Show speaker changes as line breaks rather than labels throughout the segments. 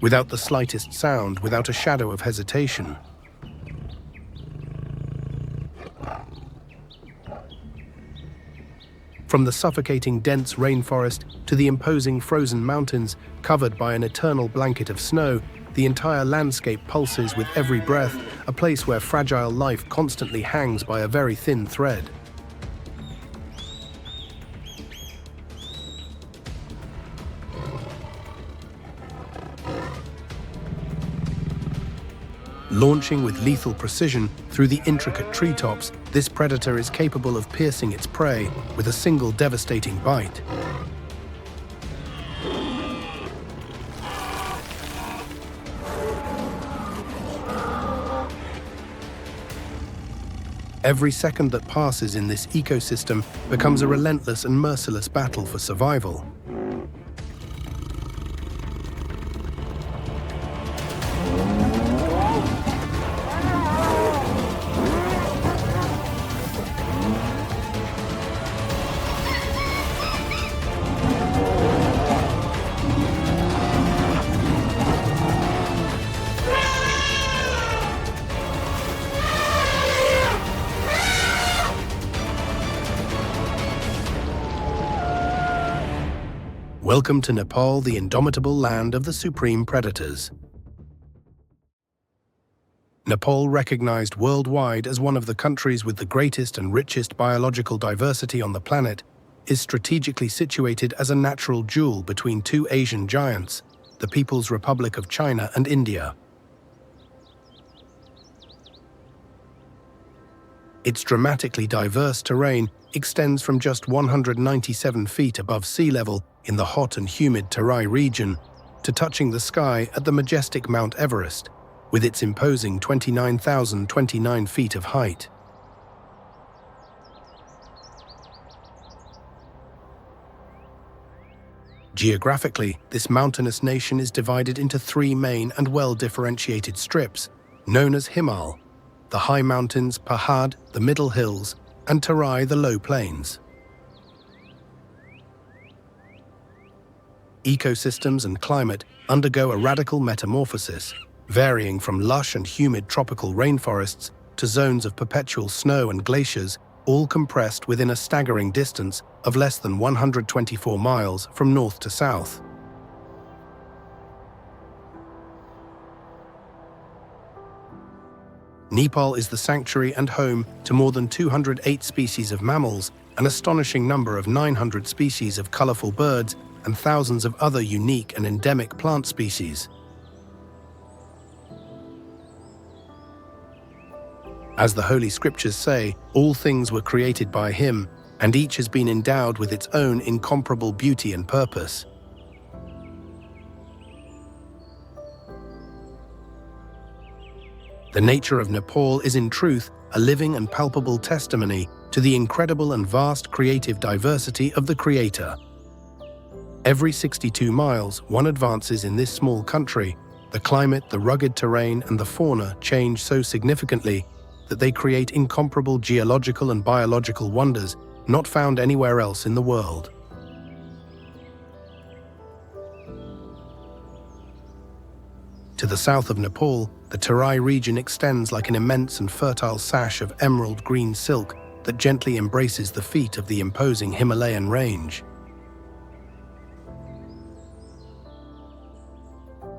without the slightest sound, without a shadow of hesitation. From the suffocating dense rainforest to the imposing frozen mountains covered by an eternal blanket of snow, the entire landscape pulses with every breath, a place where fragile life constantly hangs by a very thin thread. Launching with lethal precision through the intricate treetops, this predator is capable of piercing its prey with a single devastating bite. Every second that passes in this ecosystem becomes a relentless and merciless battle for survival. Welcome to Nepal, the indomitable land of the supreme predators. Nepal, recognized worldwide as one of the countries with the greatest and richest biological diversity on the planet, is strategically situated as a natural jewel between two Asian giants, the People's Republic of China and India. Its dramatically diverse terrain extends from just 197 feet above sea level in the hot and humid Terai region to touching the sky at the majestic Mount Everest, with its imposing 29,029 feet of height. Geographically, this mountainous nation is divided into three main and well-differentiated strips, known as Himal, the high mountains Pahad, the middle hills, and Terai, the low plains. Ecosystems and climate undergo a radical metamorphosis, varying from lush and humid tropical rainforests to zones of perpetual snow and glaciers, all compressed within a staggering distance of less than 124 miles from north to south. Nepal is the sanctuary and home to more than 208 species of mammals, an astonishing number of 900 species of colorful birds, and thousands of other unique and endemic plant species. As the Holy Scriptures say, all things were created by Him, and each has been endowed with its own incomparable beauty and purpose. The nature of Nepal is in truth a living and palpable testimony to the incredible and vast creative diversity of the Creator. Every 62 miles one advances in this small country, the climate, the rugged terrain, and the fauna change so significantly that they create incomparable geological and biological wonders not found anywhere else in the world. To the south of Nepal, the Terai region extends like an immense and fertile sash of emerald green silk that gently embraces the feet of the imposing Himalayan range.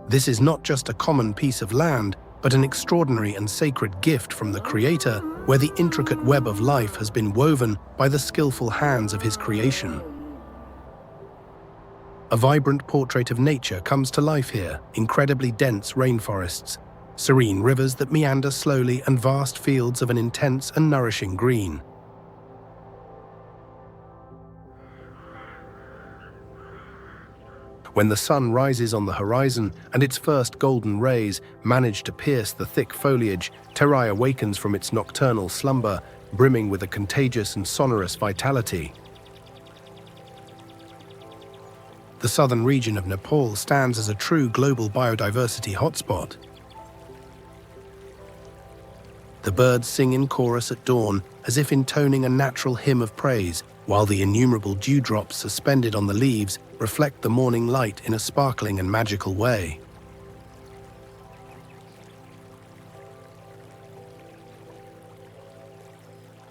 This is not just a common piece of land, but an extraordinary and sacred gift from the Creator, where the intricate web of life has been woven by the skillful hands of His creation. A vibrant portrait of nature comes to life here, incredibly dense rainforests, serene rivers that meander slowly, and vast fields of an intense and nourishing green. When the sun rises on the horizon and its first golden rays manage to pierce the thick foliage, Terai awakens from its nocturnal slumber, brimming with a contagious and sonorous vitality. The southern region of Nepal stands as a true global biodiversity hotspot. The birds sing in chorus at dawn, as if intoning a natural hymn of praise, while the innumerable dewdrops suspended on the leaves reflect the morning light in a sparkling and magical way.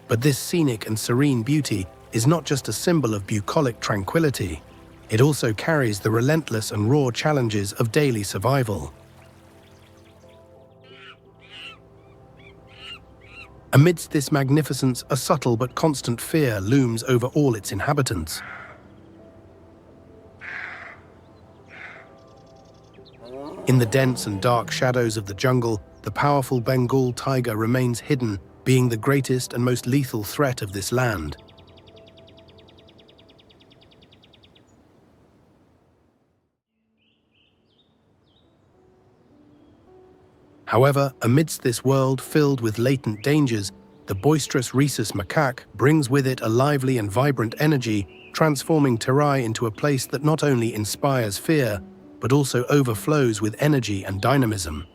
But this scenic and serene beauty is not just a symbol of bucolic tranquility, it also carries the relentless and raw challenges of daily survival. Amidst this magnificence, a subtle but constant fear looms over all its inhabitants. In the dense and dark shadows of the jungle, the powerful Bengal tiger remains hidden, being the greatest and most lethal threat of this land. However, amidst this world filled with latent dangers, the boisterous Rhesus macaque brings with it a lively and vibrant energy, transforming Terai into a place that not only inspires fear, but also overflows with energy and dynamism.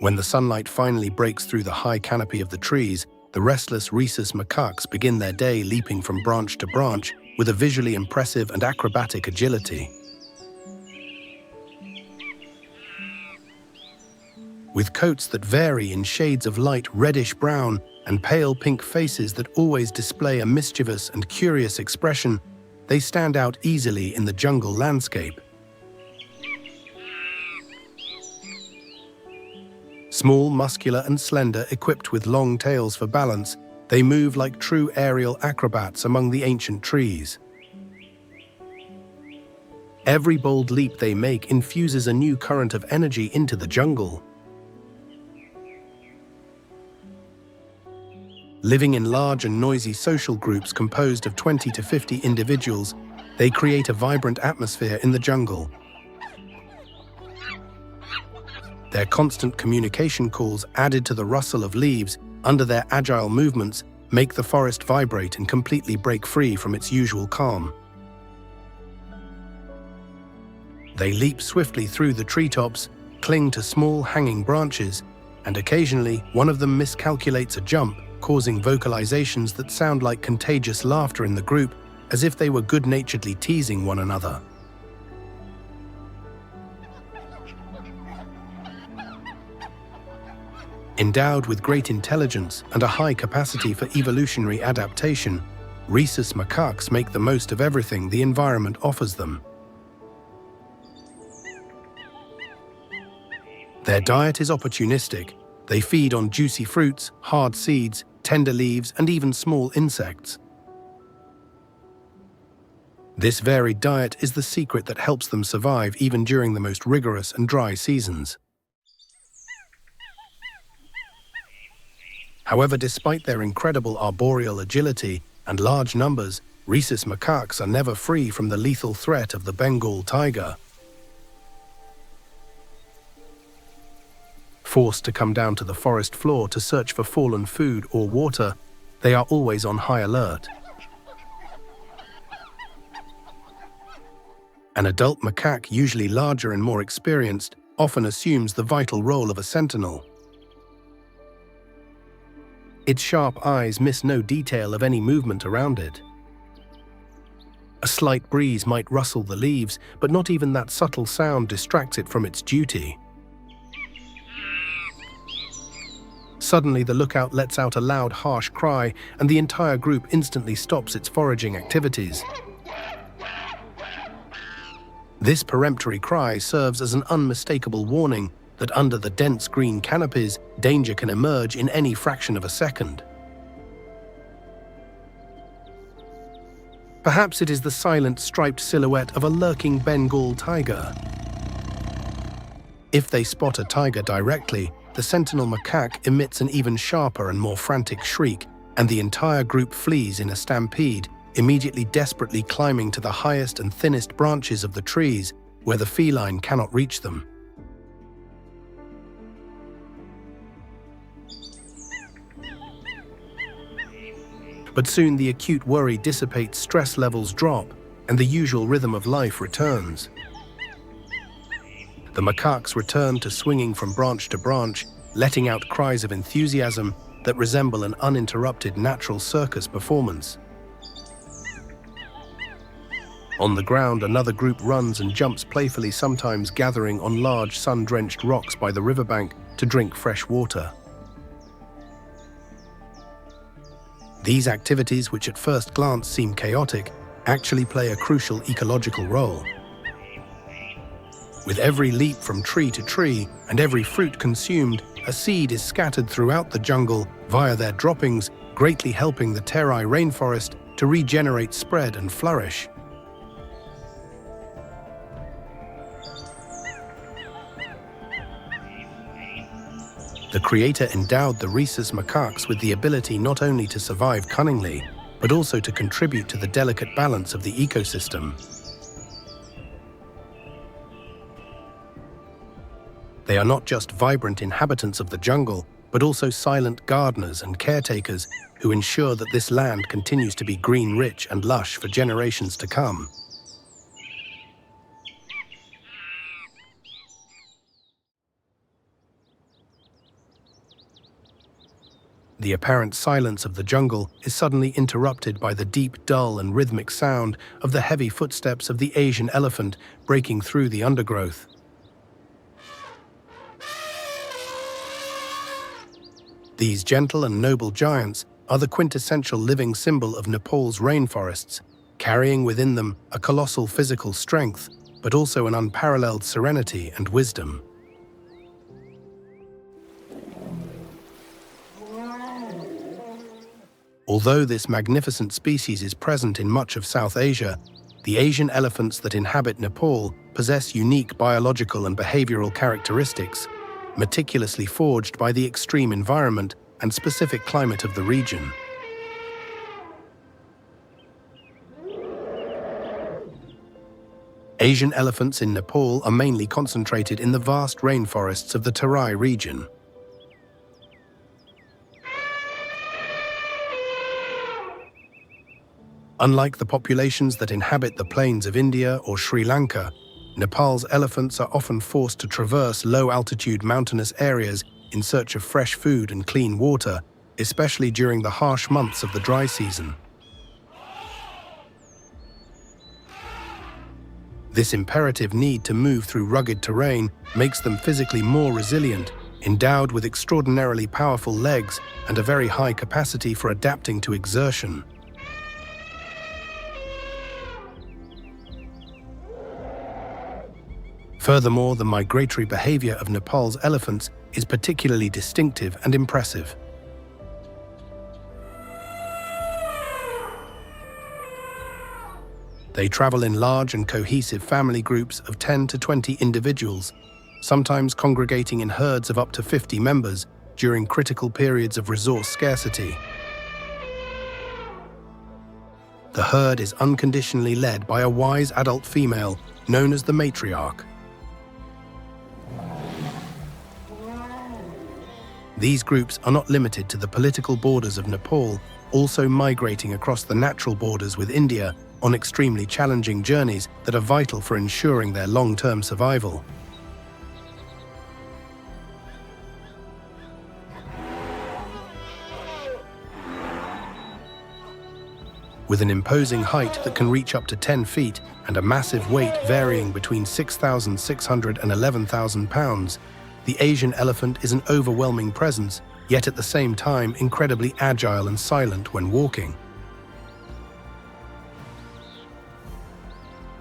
When the sunlight finally breaks through the high canopy of the trees, the restless Rhesus macaques begin their day leaping from branch to branch with a visually impressive and acrobatic agility. With coats that vary in shades of light reddish-brown and pale pink faces that always display a mischievous and curious expression, they stand out easily in the jungle landscape. Small, muscular and slender, equipped with long tails for balance, they move like true aerial acrobats among the ancient trees. Every bold leap they make infuses a new current of energy into the jungle. Living in large and noisy social groups composed of 20 to 50 individuals, they create a vibrant atmosphere in the jungle. Their constant communication calls, added to the rustle of leaves under their agile movements, make the forest vibrate and completely break free from its usual calm. They leap swiftly through the treetops, cling to small hanging branches, and occasionally one of them miscalculates a jump, causing vocalizations that sound like contagious laughter in the group, as if they were good-naturedly teasing one another. Endowed with great intelligence and a high capacity for evolutionary adaptation, Rhesus macaques make the most of everything the environment offers them. Their diet is opportunistic. They feed on juicy fruits, hard seeds, tender leaves, and even small insects. This varied diet is the secret that helps them survive even during the most rigorous and dry seasons. However, despite their incredible arboreal agility and large numbers, Rhesus macaques are never free from the lethal threat of the Bengal tiger. Forced to come down to the forest floor to search for fallen food or water, they are always on high alert. An adult macaque, usually larger and more experienced, often assumes the vital role of a sentinel. Its sharp eyes miss no detail of any movement around it. A slight breeze might rustle the leaves, but not even that subtle sound distracts it from its duty. Suddenly, the lookout lets out a loud, harsh cry, and the entire group instantly stops its foraging activities. This peremptory cry serves as an unmistakable warning that under the dense green canopies, danger can emerge in any fraction of a second. Perhaps it is the silent, striped silhouette of a lurking Bengal tiger. If they spot a tiger directly, the sentinel macaque emits an even sharper and more frantic shriek, and the entire group flees in a stampede, immediately desperately climbing to the highest and thinnest branches of the trees, where the feline cannot reach them. But soon the acute worry dissipates, stress levels drop, and the usual rhythm of life returns. The macaques return to swinging from branch to branch, letting out cries of enthusiasm that resemble an uninterrupted natural circus performance. On the ground, another group runs and jumps playfully, sometimes gathering on large sun-drenched rocks by the riverbank, to drink fresh water. These activities, which at first glance seem chaotic, actually play a crucial ecological role. With every leap from tree to tree and every fruit consumed, a seed is scattered throughout the jungle via their droppings, greatly helping the Terai rainforest to regenerate, spread, and flourish. The Creator endowed the Rhesus macaques with the ability not only to survive cunningly, but also to contribute to the delicate balance of the ecosystem. They are not just vibrant inhabitants of the jungle, but also silent gardeners and caretakers who ensure that this land continues to be green, rich, and lush for generations to come. The apparent silence of the jungle is suddenly interrupted by the deep, dull, and rhythmic sound of the heavy footsteps of the Asian elephant breaking through the undergrowth. These gentle and noble giants are the quintessential living symbol of Nepal's rainforests, carrying within them a colossal physical strength, but also an unparalleled serenity and wisdom. Although this magnificent species is present in much of South Asia, the Asian elephants that inhabit Nepal possess unique biological and behavioral characteristics, meticulously forged by the extreme environment and specific climate of the region. Asian elephants in Nepal are mainly concentrated in the vast rainforests of the Terai region. Unlike the populations that inhabit the plains of India or Sri Lanka, Nepal's elephants are often forced to traverse low-altitude mountainous areas in search of fresh food and clean water, especially during the harsh months of the dry season. This imperative need to move through rugged terrain makes them physically more resilient, endowed with extraordinarily powerful legs and a very high capacity for adapting to exertion. Furthermore, the migratory behavior of Nepal's elephants is particularly distinctive and impressive. They travel in large and cohesive family groups of 10 to 20 individuals, sometimes congregating in herds of up to 50 members during critical periods of resource scarcity. The herd is unconditionally led by a wise adult female known as the matriarch. These groups are not limited to the political borders of Nepal, also migrating across the natural borders with India on extremely challenging journeys that are vital for ensuring their long-term survival. With an imposing height that can reach up to 10 feet and a massive weight varying between 6,600 and 11,000 pounds, the Asian elephant is an overwhelming presence, yet at the same time incredibly agile and silent when walking.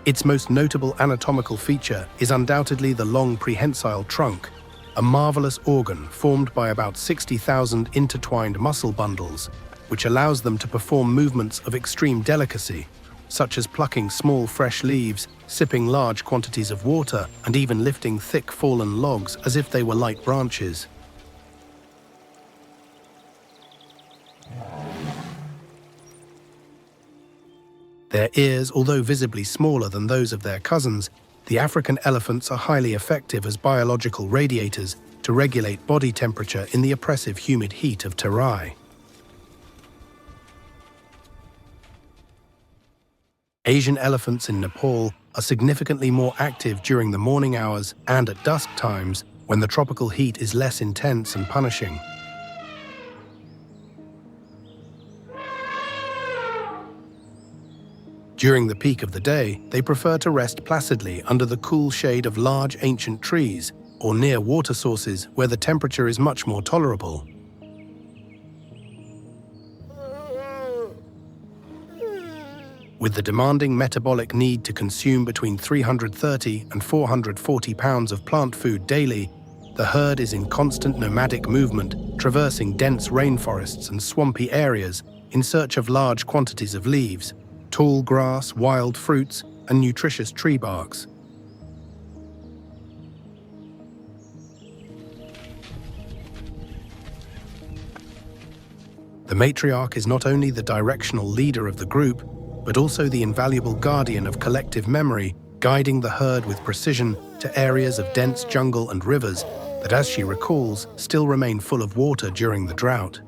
Its most notable anatomical feature is undoubtedly the long prehensile trunk, a marvelous organ formed by about 60,000 intertwined muscle bundles, which allows them to perform movements of extreme delicacy, such as plucking small fresh leaves, sipping large quantities of water, and even lifting thick fallen logs as if they were light branches. Their ears, although visibly smaller than those of their cousins, the African elephants are highly effective as biological radiators to regulate body temperature in the oppressive humid heat of Terai. Asian elephants in Nepal are significantly more active during the morning hours and at dusk times when the tropical heat is less intense and punishing. During the peak of the day, they prefer to rest placidly under the cool shade of large ancient trees or near water sources where the temperature is much more tolerable. With the demanding metabolic need to consume between 330 and 440 pounds of plant food daily, the herd is in constant nomadic movement, traversing dense rainforests and swampy areas in search of large quantities of leaves, tall grass, wild fruits, and nutritious tree barks. The matriarch is not only the directional leader of the group, but also the invaluable guardian of collective memory, guiding the herd with precision to areas of dense jungle and rivers that, as she recalls, still remain full of water during the drought.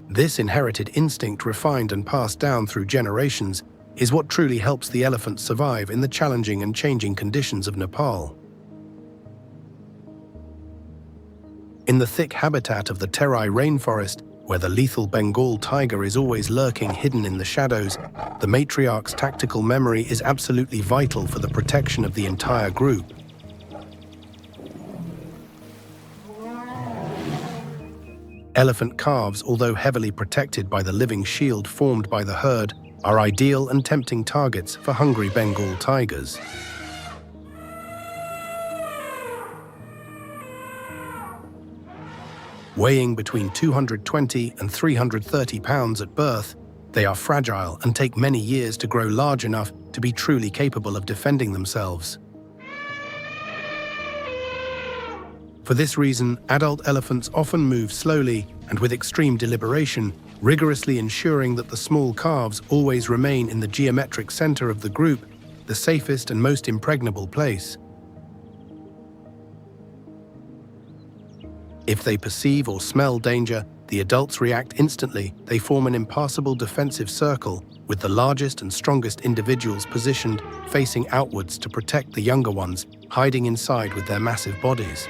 This inherited instinct, refined and passed down through generations, is what truly helps the elephant survive in the challenging and changing conditions of Nepal. In the thick habitat of the Terai rainforest, where the lethal Bengal tiger is always lurking hidden in the shadows, the matriarch's tactical memory is absolutely vital for the protection of the entire group. Elephant calves, although heavily protected by the living shield formed by the herd, are ideal and tempting targets for hungry Bengal tigers. Weighing between 220 and 330 pounds at birth, they are fragile and take many years to grow large enough to be truly capable of defending themselves. For this reason, adult elephants often move slowly and with extreme deliberation, rigorously ensuring that the small calves always remain in the geometric center of the group, the safest and most impregnable place. If they perceive or smell danger, the adults react instantly. They form an impassable defensive circle, with the largest and strongest individuals positioned facing outwards to protect the younger ones, hiding inside with their massive bodies.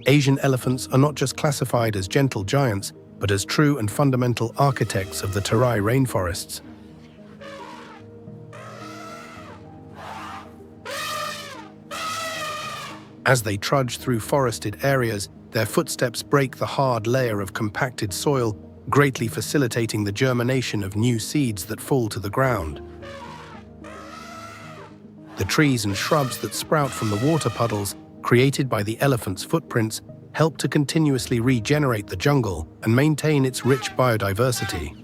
Asian elephants are not just classified as gentle giants, but as true and fundamental architects of the Terai rainforests. As they trudge through forested areas, their footsteps break the hard layer of compacted soil, greatly facilitating the germination of new seeds that fall to the ground. The trees and shrubs that sprout from the water puddles, created by the elephant's footprints, help to continuously regenerate the jungle and maintain its rich biodiversity.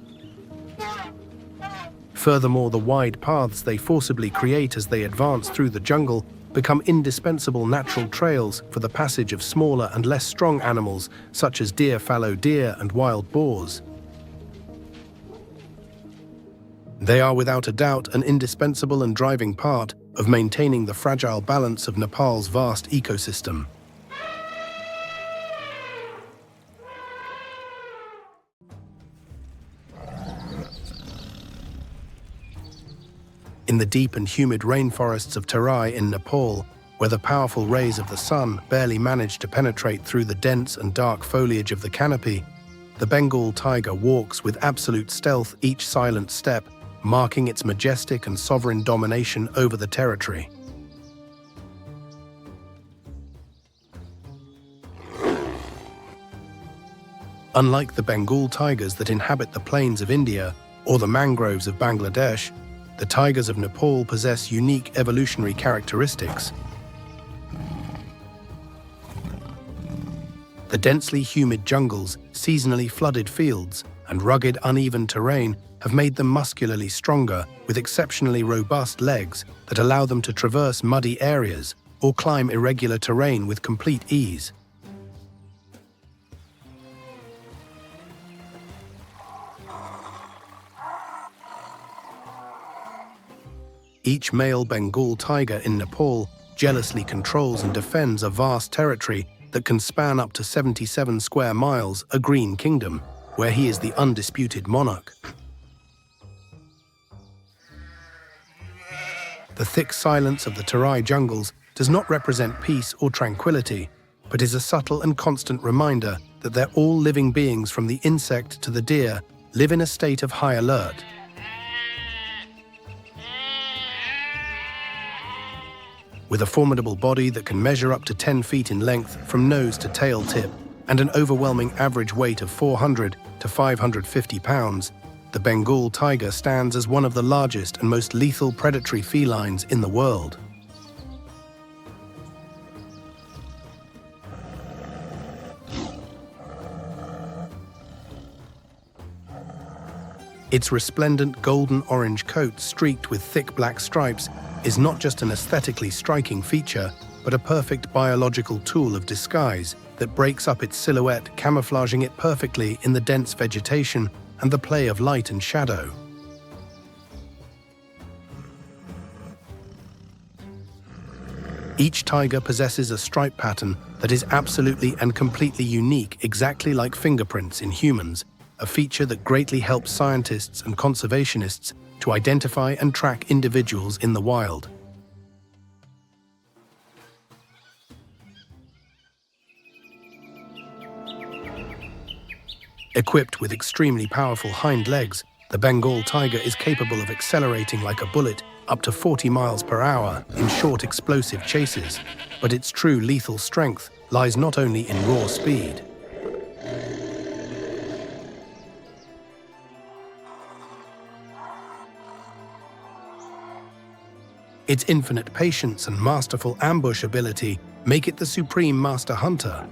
Furthermore, the wide paths they forcibly create as they advance through the jungle become indispensable natural trails for the passage of smaller and less strong animals such as deer, fallow deer, and wild boars. They are without a doubt an indispensable and driving part of maintaining the fragile balance of Nepal's vast ecosystem. In the deep and humid rainforests of Terai in Nepal, where the powerful rays of the sun barely manage to penetrate through the dense and dark foliage of the canopy, the Bengal tiger walks with absolute stealth each silent step, marking its majestic and sovereign domination over the territory. Unlike the Bengal tigers that inhabit the plains of India or the mangroves of Bangladesh, the tigers of Nepal possess unique evolutionary characteristics. The densely humid jungles, seasonally flooded fields, and rugged, uneven terrain have made them muscularly stronger, with exceptionally robust legs that allow them to traverse muddy areas or climb irregular terrain with complete ease. Each male Bengal tiger in Nepal jealously controls and defends a vast territory that can span up to 77 square miles, a green kingdom, where he is the undisputed monarch. The thick silence of the Terai jungles does not represent peace or tranquility, but is a subtle and constant reminder that they're all living beings, from the insect to the deer, live in a state of high alert. With a formidable body that can measure up to 10 feet in length from nose to tail tip and an overwhelming average weight of 400 to 550 pounds, the Bengal tiger stands as one of the largest and most lethal predatory felines in the world. Its resplendent golden-orange coat streaked with thick black stripes is not just an aesthetically striking feature, but a perfect biological tool of disguise that breaks up its silhouette, camouflaging it perfectly in the dense vegetation and the play of light and shadow. Each tiger possesses a stripe pattern that is absolutely and completely unique, exactly like fingerprints in humans, a feature that greatly helps scientists and conservationists to identify and track individuals in the wild. Equipped with extremely powerful hind legs, the Bengal tiger is capable of accelerating like a bullet up to 40 miles per hour in short explosive chases, but its true lethal strength lies not only in raw speed. Its infinite patience and masterful ambush ability make it the supreme master hunter.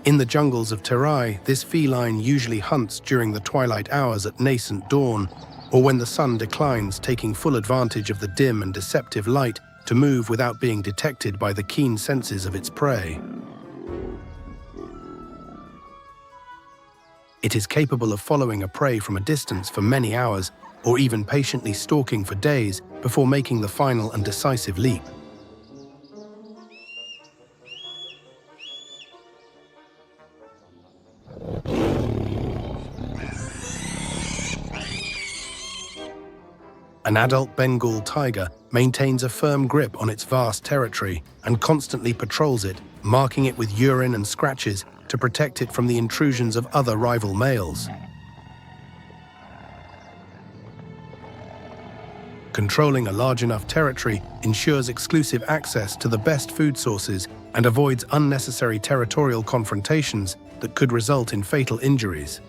In the jungles of Terai, this feline usually hunts during the twilight hours at nascent dawn, or when the sun declines, taking full advantage of the dim and deceptive light to move without being detected by the keen senses of its prey. It is capable of following a prey from a distance for many hours, or even patiently stalking for days before making the final and decisive leap. An adult Bengal tiger maintains a firm grip on its vast territory and constantly patrols it, marking it with urine and scratches to protect it from the intrusions of other rival males. Controlling a large enough territory ensures exclusive access to the best food sources and avoids unnecessary territorial confrontations that could result in fatal injuries.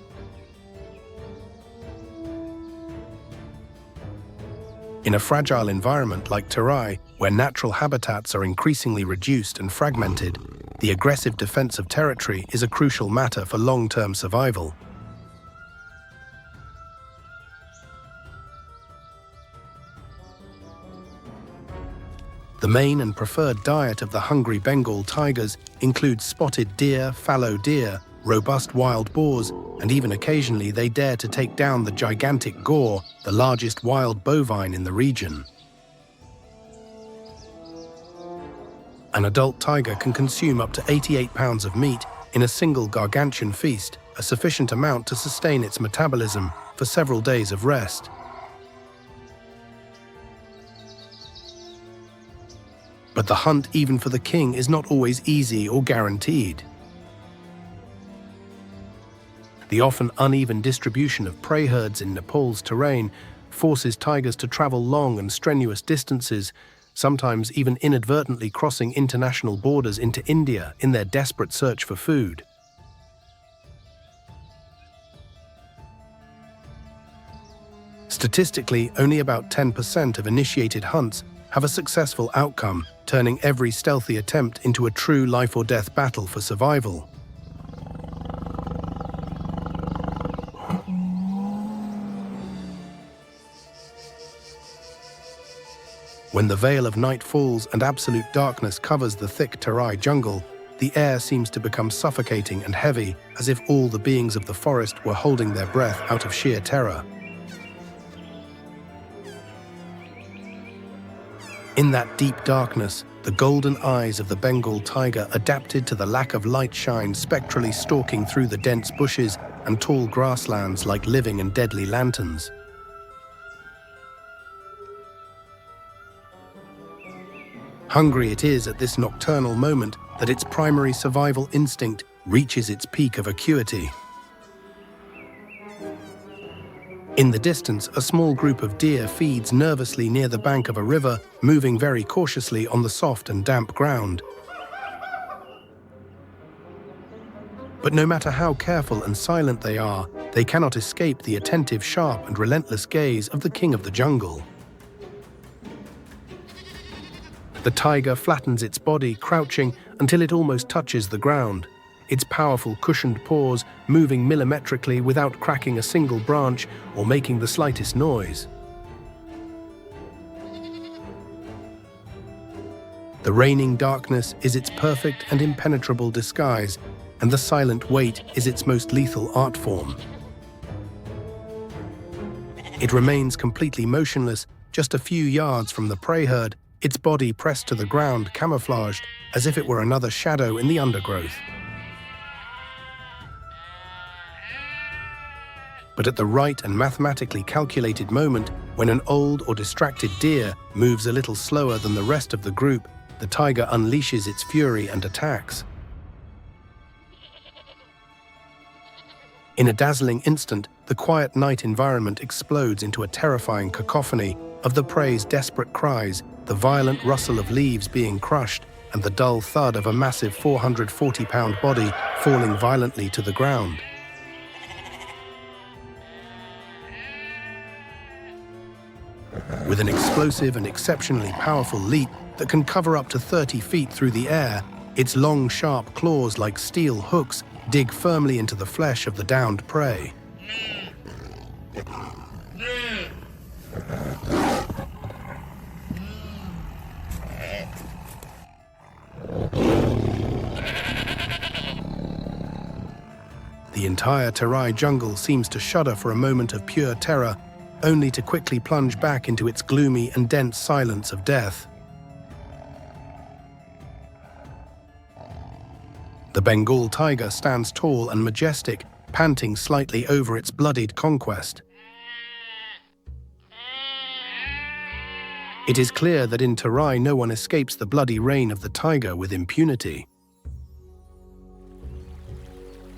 In a fragile environment like Terai, where natural habitats are increasingly reduced and fragmented, the aggressive defense of territory is a crucial matter for long-term survival. The main and preferred diet of the hungry Bengal tigers includes spotted deer, fallow deer, robust wild boars, and even occasionally they dare to take down the gigantic gaur, the largest wild bovine in the region. An adult tiger can consume up to 88 pounds of meat in a single gargantuan feast, a sufficient amount to sustain its metabolism for several days of rest. But the hunt, even for the king, is not always easy or guaranteed. The often uneven distribution of prey herds in Nepal's terrain forces tigers to travel long and strenuous distances, sometimes even inadvertently crossing international borders into India in their desperate search for food. Statistically, only about 10% of initiated hunts have a successful outcome, turning every stealthy attempt into a true life-or-death battle for survival. When the veil of night falls and absolute darkness covers the thick Terai jungle, the air seems to become suffocating and heavy, as if all the beings of the forest were holding their breath out of sheer terror. In that deep darkness, the golden eyes of the Bengal tiger adapted to the lack of light shine, spectrally stalking through the dense bushes and tall grasslands like living and deadly lanterns. Hungry it is at this nocturnal moment that its primary survival instinct reaches its peak of acuity. In the distance, a small group of deer feeds nervously near the bank of a river, moving very cautiously on the soft and damp ground. But no matter how careful and silent they are, they cannot escape the attentive, sharp, and relentless gaze of the king of the jungle. The tiger flattens its body, crouching until it almost touches the ground, its powerful cushioned paws moving millimetrically without cracking a single branch or making the slightest noise. The reigning darkness is its perfect and impenetrable disguise, and the silent wait is its most lethal art form. It remains completely motionless, just a few yards from the prey herd, its body pressed to the ground, camouflaged, as if it were another shadow in the undergrowth. But at the right and mathematically calculated moment, when an old or distracted deer moves a little slower than the rest of the group, the tiger unleashes its fury and attacks. In a dazzling instant, the quiet night environment explodes into a terrifying cacophony of the prey's desperate cries, the violent rustle of leaves being crushed, and the dull thud of a massive 440-pound body falling violently to the ground. With an explosive and exceptionally powerful leap that can cover up to 30 feet through the air, its long, sharp claws like steel hooks dig firmly into the flesh of the downed prey. The entire Terai jungle seems to shudder for a moment of pure terror, only to quickly plunge back into its gloomy and dense silence of death. The Bengal tiger stands tall and majestic, panting slightly over its bloodied conquest. It is clear that in Terai no one escapes the bloody reign of the tiger with impunity.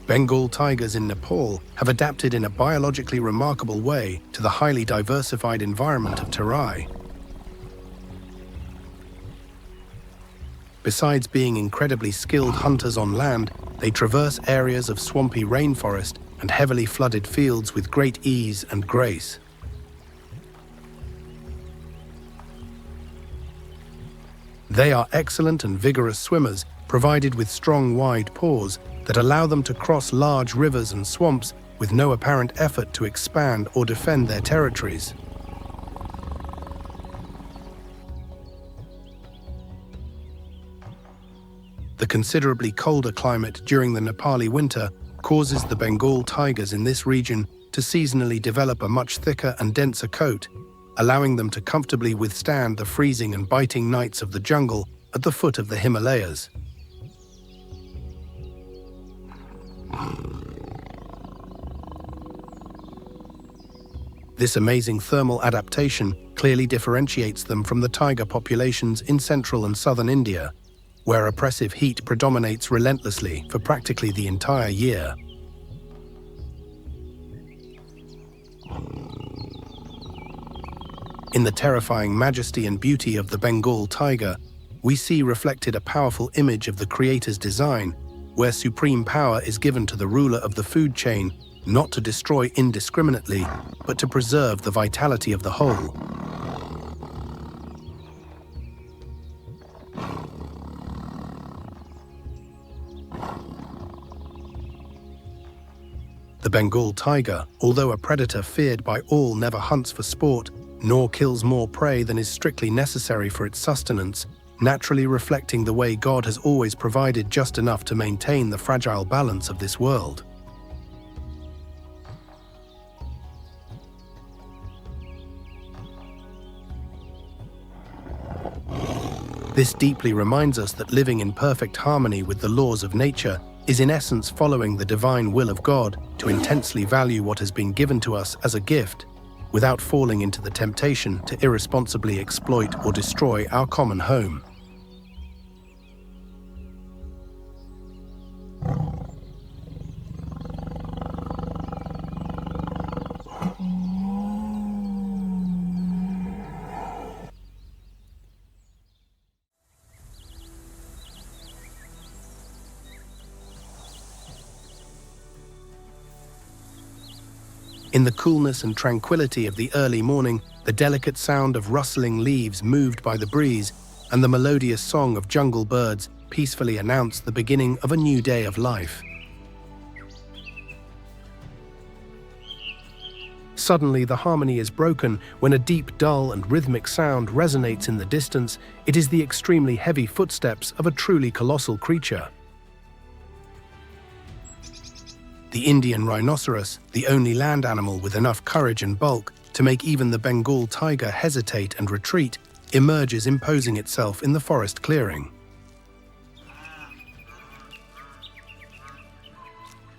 Bengal tigers in Nepal have adapted in a biologically remarkable way to the highly diversified environment of Terai. Besides being incredibly skilled hunters on land, they traverse areas of swampy rainforest and heavily flooded fields with great ease and grace. They are excellent and vigorous swimmers, provided with strong, wide paws that allow them to cross large rivers and swamps with no apparent effort to expand or defend their territories. The considerably colder climate during the Nepali winter causes the Bengal tigers in this region to seasonally develop a much thicker and denser coat, allowing them to comfortably withstand the freezing and biting nights of the jungle at the foot of the Himalayas. This amazing thermal adaptation clearly differentiates them from the tiger populations in central and southern India, where oppressive heat predominates relentlessly for practically the entire year. In the terrifying majesty and beauty of the Bengal tiger, we see reflected a powerful image of the Creator's design, where supreme power is given to the ruler of the food chain, not to destroy indiscriminately, but to preserve the vitality of the whole. The Bengal tiger, although a predator feared by all, never hunts for sport, nor kills more prey than is strictly necessary for its sustenance, naturally reflecting the way God has always provided just enough to maintain the fragile balance of this world. This deeply reminds us that living in perfect harmony with the laws of nature is in essence following the divine will of God to intensely value what has been given to us as a gift, without falling into the temptation to irresponsibly exploit or destroy our common home. In the coolness and tranquility of the early morning, the delicate sound of rustling leaves moved by the breeze and the melodious song of jungle birds peacefully announce the beginning of a new day of life. Suddenly, the harmony is broken when a deep, dull, and rhythmic sound resonates in the distance. It is the extremely heavy footsteps of a truly colossal creature. The Indian rhinoceros, the only land animal with enough courage and bulk to make even the Bengal tiger hesitate and retreat, emerges imposing itself in the forest clearing.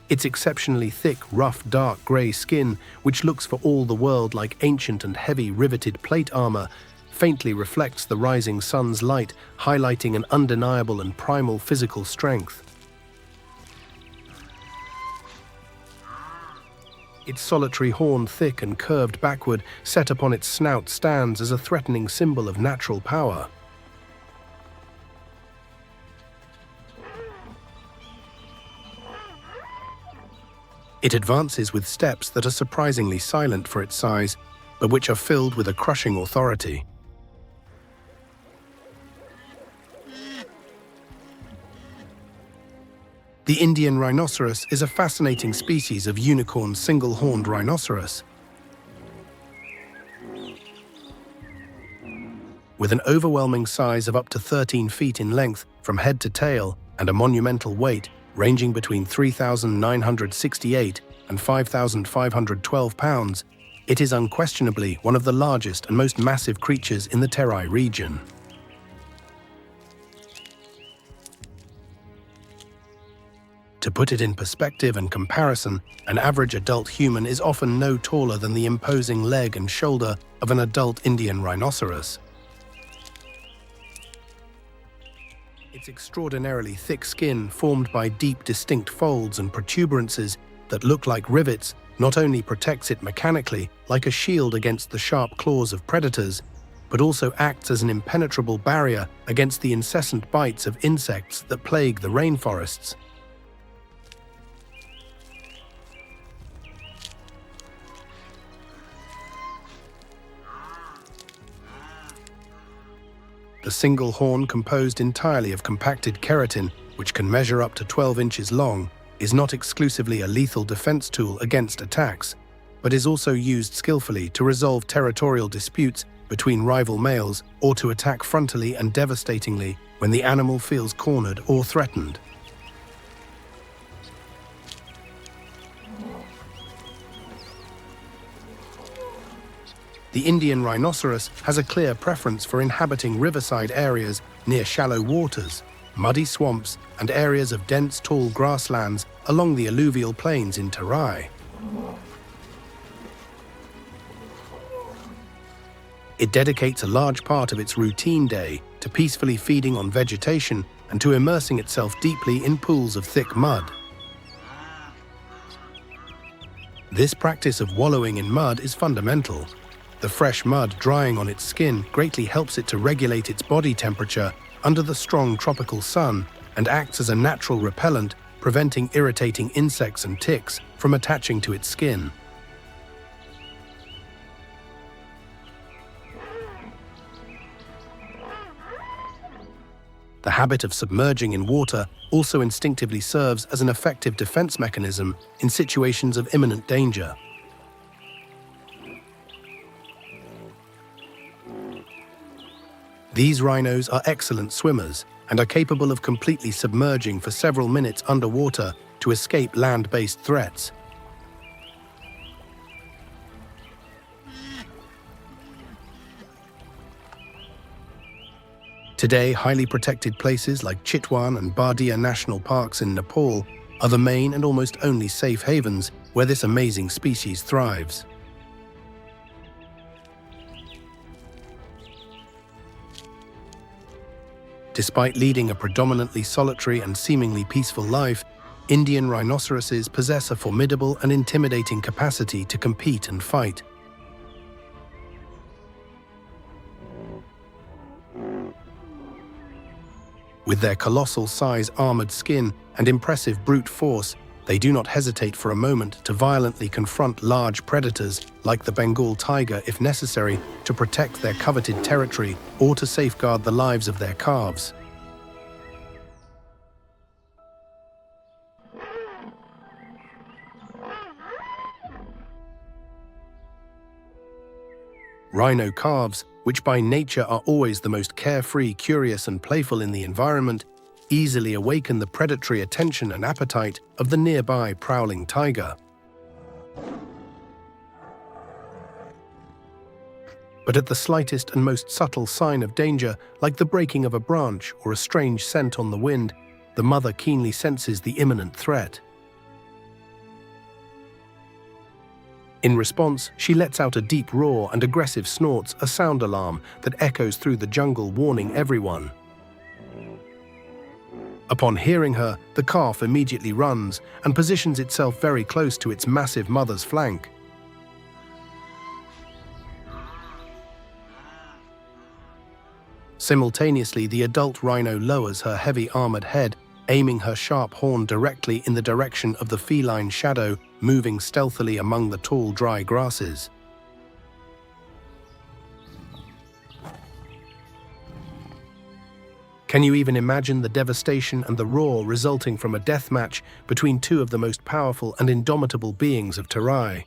Its exceptionally thick, rough, dark grey skin, which looks for all the world like ancient and heavy riveted plate armor, faintly reflects the rising sun's light, highlighting an undeniable and primal physical strength. Its solitary horn, thick and curved backward, set upon its snout, stands as a threatening symbol of natural power. It advances with steps that are surprisingly silent for its size, but which are filled with a crushing authority. The Indian rhinoceros is a fascinating species of unicorn single-horned rhinoceros. With an overwhelming size of up to 13 feet in length from head to tail and a monumental weight ranging between 3,968 and 5,512 pounds, it is unquestionably one of the largest and most massive creatures in the Terai region. To put it in perspective and comparison, an average adult human is often no taller than the imposing leg and shoulder of an adult Indian rhinoceros. Its extraordinarily thick skin, formed by deep, distinct folds and protuberances that look like rivets, not only protects it mechanically, like a shield against the sharp claws of predators, but also acts as an impenetrable barrier against the incessant bites of insects that plague the rainforests. The single horn, composed entirely of compacted keratin, which can measure up to 12 inches long, is not exclusively a lethal defense tool against attacks, but is also used skillfully to resolve territorial disputes between rival males or to attack frontally and devastatingly when the animal feels cornered or threatened. The Indian rhinoceros has a clear preference for inhabiting riverside areas near shallow waters, muddy swamps, and areas of dense, tall grasslands along the alluvial plains in Terai. It dedicates a large part of its routine day to peacefully feeding on vegetation and to immersing itself deeply in pools of thick mud. This practice of wallowing in mud is fundamental. The fresh mud drying on its skin greatly helps it to regulate its body temperature under the strong tropical sun and acts as a natural repellent, preventing irritating insects and ticks from attaching to its skin. The habit of submerging in water also instinctively serves as an effective defense mechanism in situations of imminent danger. These rhinos are excellent swimmers and are capable of completely submerging for several minutes underwater to escape land-based threats. Today, highly protected places like Chitwan and Bardia national parks in Nepal are the main and almost only safe havens where this amazing species thrives. Despite leading a predominantly solitary and seemingly peaceful life, Indian rhinoceroses possess a formidable and intimidating capacity to compete and fight. With their colossal size, armored skin, and impressive brute force, They do not hesitate for a moment to violently confront large predators like the Bengal tiger if necessary to protect their coveted territory or to safeguard the lives of their calves. Rhino calves, which by nature are always the most carefree, curious, and playful in the environment, easily awaken the predatory attention and appetite of the nearby prowling tiger. But at the slightest and most subtle sign of danger, like the breaking of a branch or a strange scent on the wind, the mother keenly senses the imminent threat. In response, she lets out a deep roar and aggressive snorts, a sound alarm that echoes through the jungle, warning everyone. Upon hearing her, the calf immediately runs and positions itself very close to its massive mother's flank. Simultaneously, the adult rhino lowers her heavy armored head, aiming her sharp horn directly in the direction of the feline shadow moving stealthily among the tall, dry grasses. Can you even imagine the devastation and the roar resulting from a death match between two of the most powerful and indomitable beings of Terai?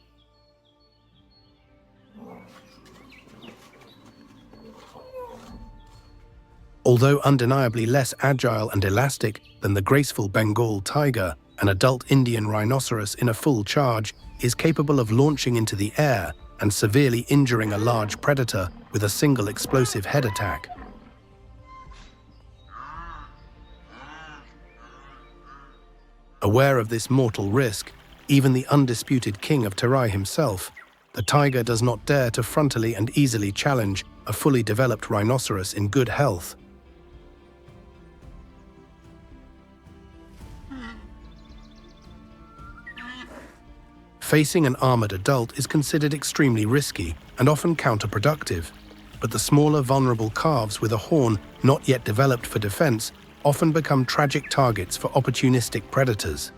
Although undeniably less agile and elastic than the graceful Bengal tiger, an adult Indian rhinoceros in a full charge is capable of launching into the air and severely injuring a large predator with a single explosive head attack. Aware of this mortal risk, even the undisputed king of Terai himself, the tiger does not dare to frontally and easily challenge a fully developed rhinoceros in good health. Facing an armored adult is considered extremely risky and often counterproductive, but the smaller, vulnerable calves with a horn not yet developed for defense often become tragic targets for opportunistic predators.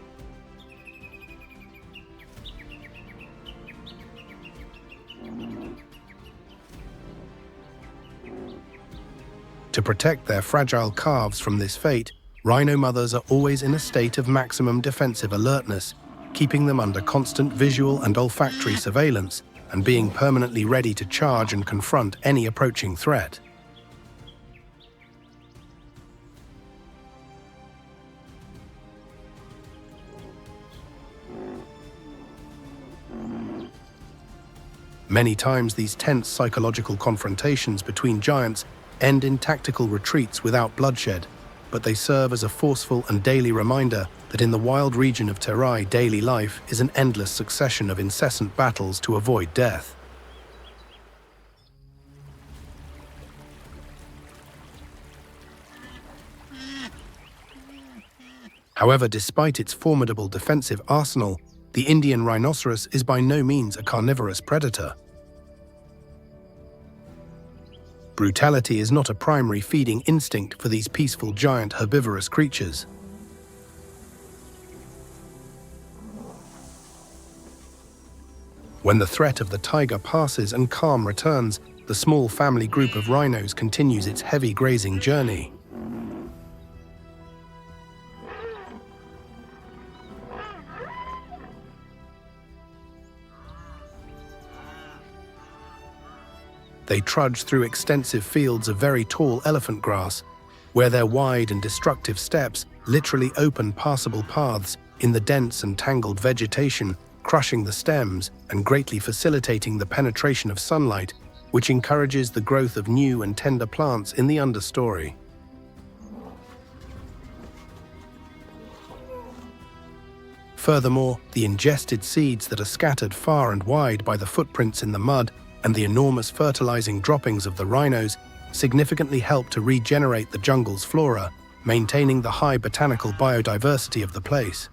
To protect their fragile calves from this fate, rhino mothers are always in a state of maximum defensive alertness, keeping them under constant visual and olfactory surveillance and being permanently ready to charge and confront any approaching threat. Many times these tense psychological confrontations between giants end in tactical retreats without bloodshed, but they serve as a forceful and daily reminder that in the wild region of Terai, daily life is an endless succession of incessant battles to avoid death. However, despite its formidable defensive arsenal, the Indian rhinoceros is by no means a carnivorous predator. Brutality is not a primary feeding instinct for these peaceful giant herbivorous creatures. When the threat of the tiger passes and calm returns, the small family group of rhinos continues its heavy grazing journey. They trudge through extensive fields of very tall elephant grass, where their wide and destructive steps literally open passable paths in the dense and tangled vegetation, crushing the stems and greatly facilitating the penetration of sunlight, which encourages the growth of new and tender plants in the understory. Furthermore, the ingested seeds that are scattered far and wide by the footprints in the mud and the enormous fertilizing droppings of the rhinos significantly help to regenerate the jungle's flora, maintaining the high botanical biodiversity of the place.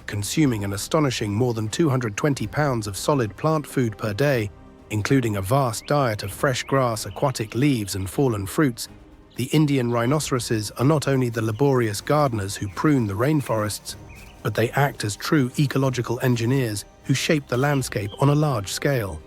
Consuming an astonishing more than 220 pounds of solid plant food per day, including a vast diet of fresh grass, aquatic leaves, and fallen fruits, the Indian rhinoceroses are not only the laborious gardeners who prune the rainforests, but they act as true ecological engineers who shape the landscape on a large scale.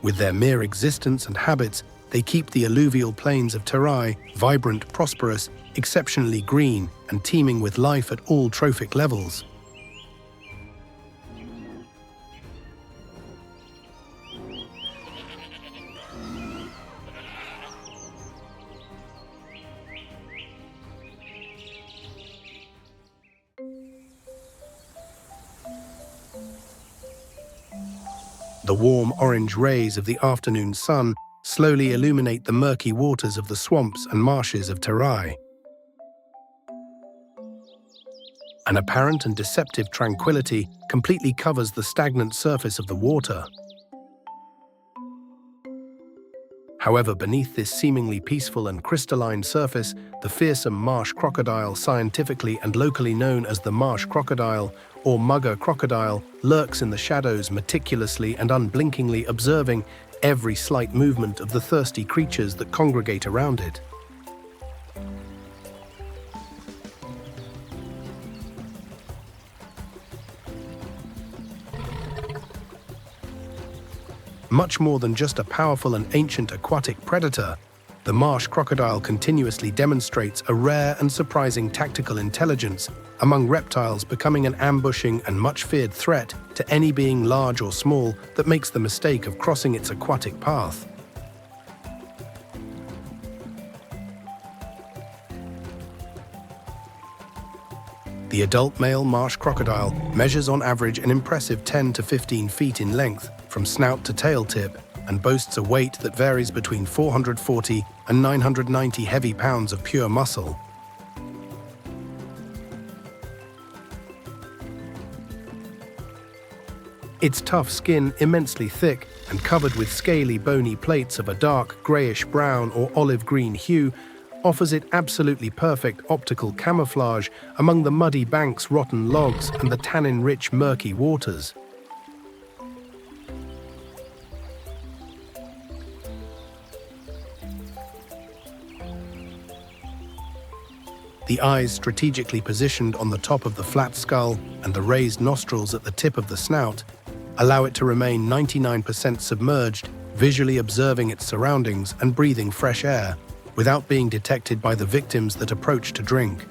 With their mere existence and habits, they keep the alluvial plains of Terai vibrant, prosperous, exceptionally green, and teeming with life at all trophic levels. The warm orange rays of the afternoon sun slowly illuminate the murky waters of the swamps and marshes of Terai. An apparent and deceptive tranquility completely covers the stagnant surface of the water. However, beneath this seemingly peaceful and crystalline surface, the fearsome marsh crocodile, scientifically and locally known as the marsh crocodile or mugger crocodile, lurks in the shadows, meticulously and unblinkingly observing every slight movement of the thirsty creatures that congregate around it. Much more than just a powerful and ancient aquatic predator, the marsh crocodile continuously demonstrates a rare and surprising tactical intelligence among reptiles, becoming an ambushing and much feared threat to any being large or small that makes the mistake of crossing its aquatic path. The adult male marsh crocodile measures on average an impressive 10 to 15 feet in length from snout to tail tip, and boasts a weight that varies between 440 and 990 heavy pounds of pure muscle. Its tough skin, immensely thick and covered with scaly bony plates of a dark greyish-brown or olive-green hue, offers it absolutely perfect optical camouflage among the muddy banks, rotten logs, and the tannin-rich murky waters. The eyes, strategically positioned on the top of the flat skull and the raised nostrils at the tip of the snout, allow it to remain 99% submerged, visually observing its surroundings and breathing fresh air, without being detected by the victims that approach to drink.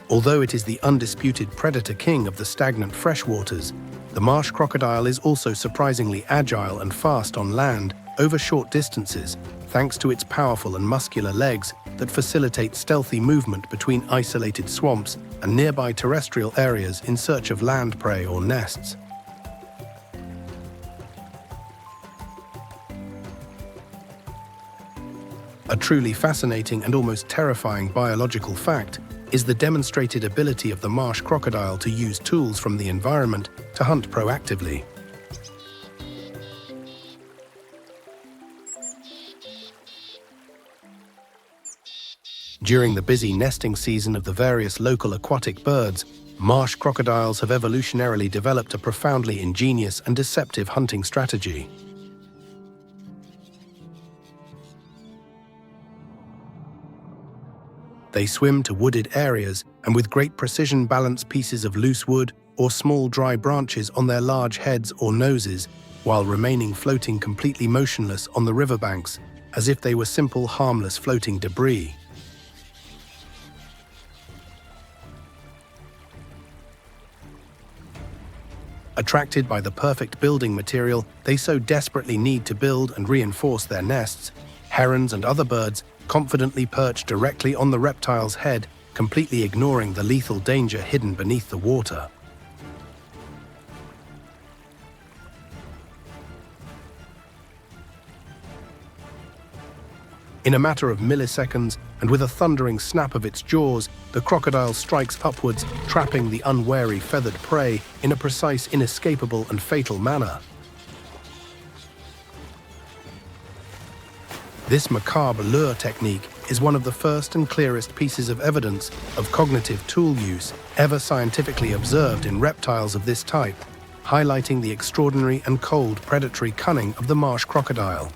Although it is the undisputed predator king of the stagnant freshwaters, the marsh crocodile is also surprisingly agile and fast on land over short distances, thanks to its powerful and muscular legs that facilitate stealthy movement between isolated swamps and nearby terrestrial areas in search of land prey or nests. A truly fascinating and almost terrifying biological fact is the demonstrated ability of the marsh crocodile to use tools from the environment to hunt proactively. During the busy nesting season of the various local aquatic birds, marsh crocodiles have evolutionarily developed a profoundly ingenious and deceptive hunting strategy. They swim to wooded areas and with great precision balance pieces of loose wood or small dry branches on their large heads or noses, while remaining floating completely motionless on the riverbanks, as if they were simple, harmless floating debris. Attracted by the perfect building material they so desperately need to build and reinforce their nests, herons and other birds confidently perch directly on the reptile's head, completely ignoring the lethal danger hidden beneath the water. In a matter of milliseconds, and with a thundering snap of its jaws, the crocodile strikes upwards, trapping the unwary feathered prey in a precise, inescapable, and fatal manner. This macabre lure technique is one of the first and clearest pieces of evidence of cognitive tool use ever scientifically observed in reptiles of this type, highlighting the extraordinary and cold predatory cunning of the marsh crocodile.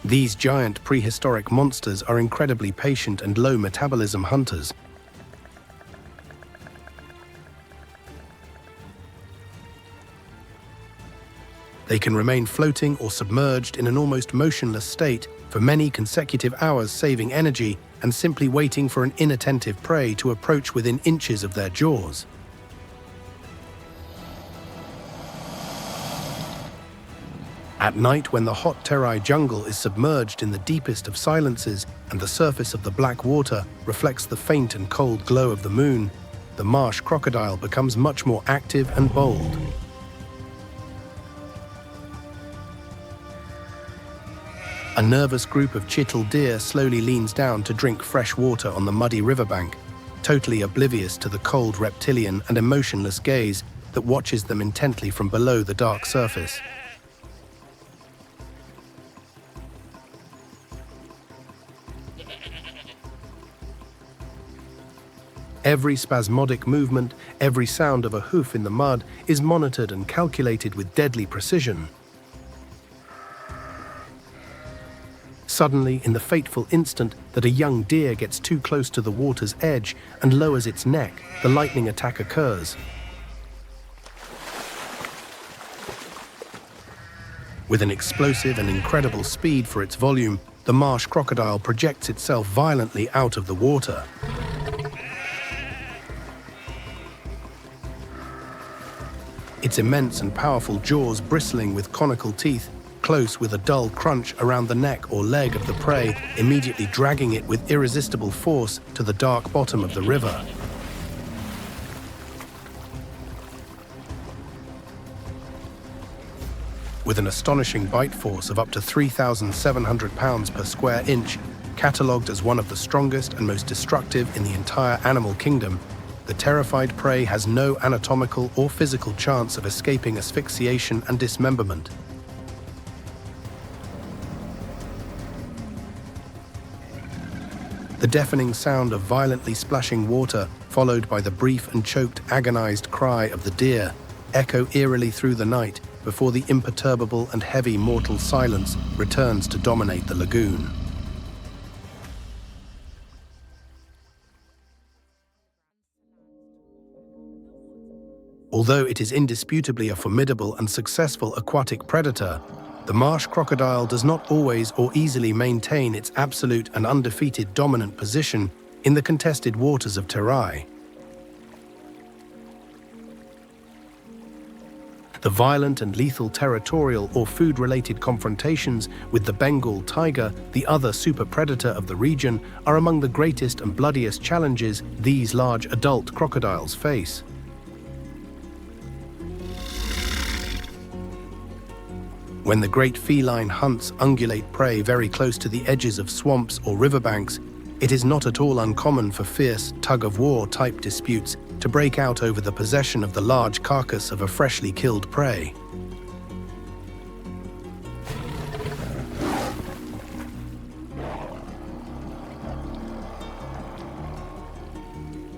These giant prehistoric monsters are incredibly patient and low metabolism hunters. They can remain floating or submerged in an almost motionless state for many consecutive hours, saving energy and simply waiting for an inattentive prey to approach within inches of their jaws. At night, when the hot Terai jungle is submerged in the deepest of silences and the surface of the black water reflects the faint and cold glow of the moon, the marsh crocodile becomes much more active and bold. A nervous group of chital deer slowly leans down to drink fresh water on the muddy riverbank, totally oblivious to the cold reptilian and emotionless gaze that watches them intently from below the dark surface. Every spasmodic movement, every sound of a hoof in the mud is monitored and calculated with deadly precision. Suddenly, in the fateful instant that a young deer gets too close to the water's edge and lowers its neck, the lightning attack occurs. With an explosive and incredible speed for its volume, the marsh crocodile projects itself violently out of the water. Its immense and powerful jaws bristling with conical teeth, close with a dull crunch around the neck or leg of the prey, immediately dragging it with irresistible force to the dark bottom of the river. With an astonishing bite force of up to 3,700 pounds per square inch, catalogued as one of the strongest and most destructive in the entire animal kingdom, the terrified prey has no anatomical or physical chance of escaping asphyxiation and dismemberment. The deafening sound of violently splashing water, followed by the brief and choked, agonized cry of the deer, echo eerily through the night before the imperturbable and heavy mortal silence returns to dominate the lagoon. Although it is indisputably a formidable and successful aquatic predator, the marsh crocodile does not always or easily maintain its absolute and undefeated dominant position in the contested waters of Terai. The violent and lethal territorial or food-related confrontations with the Bengal tiger, the other super predator of the region, are among the greatest and bloodiest challenges these large adult crocodiles face. When the great feline hunts ungulate prey very close to the edges of swamps or riverbanks, it is not at all uncommon for fierce tug-of-war type disputes to break out over the possession of the large carcass of a freshly killed prey.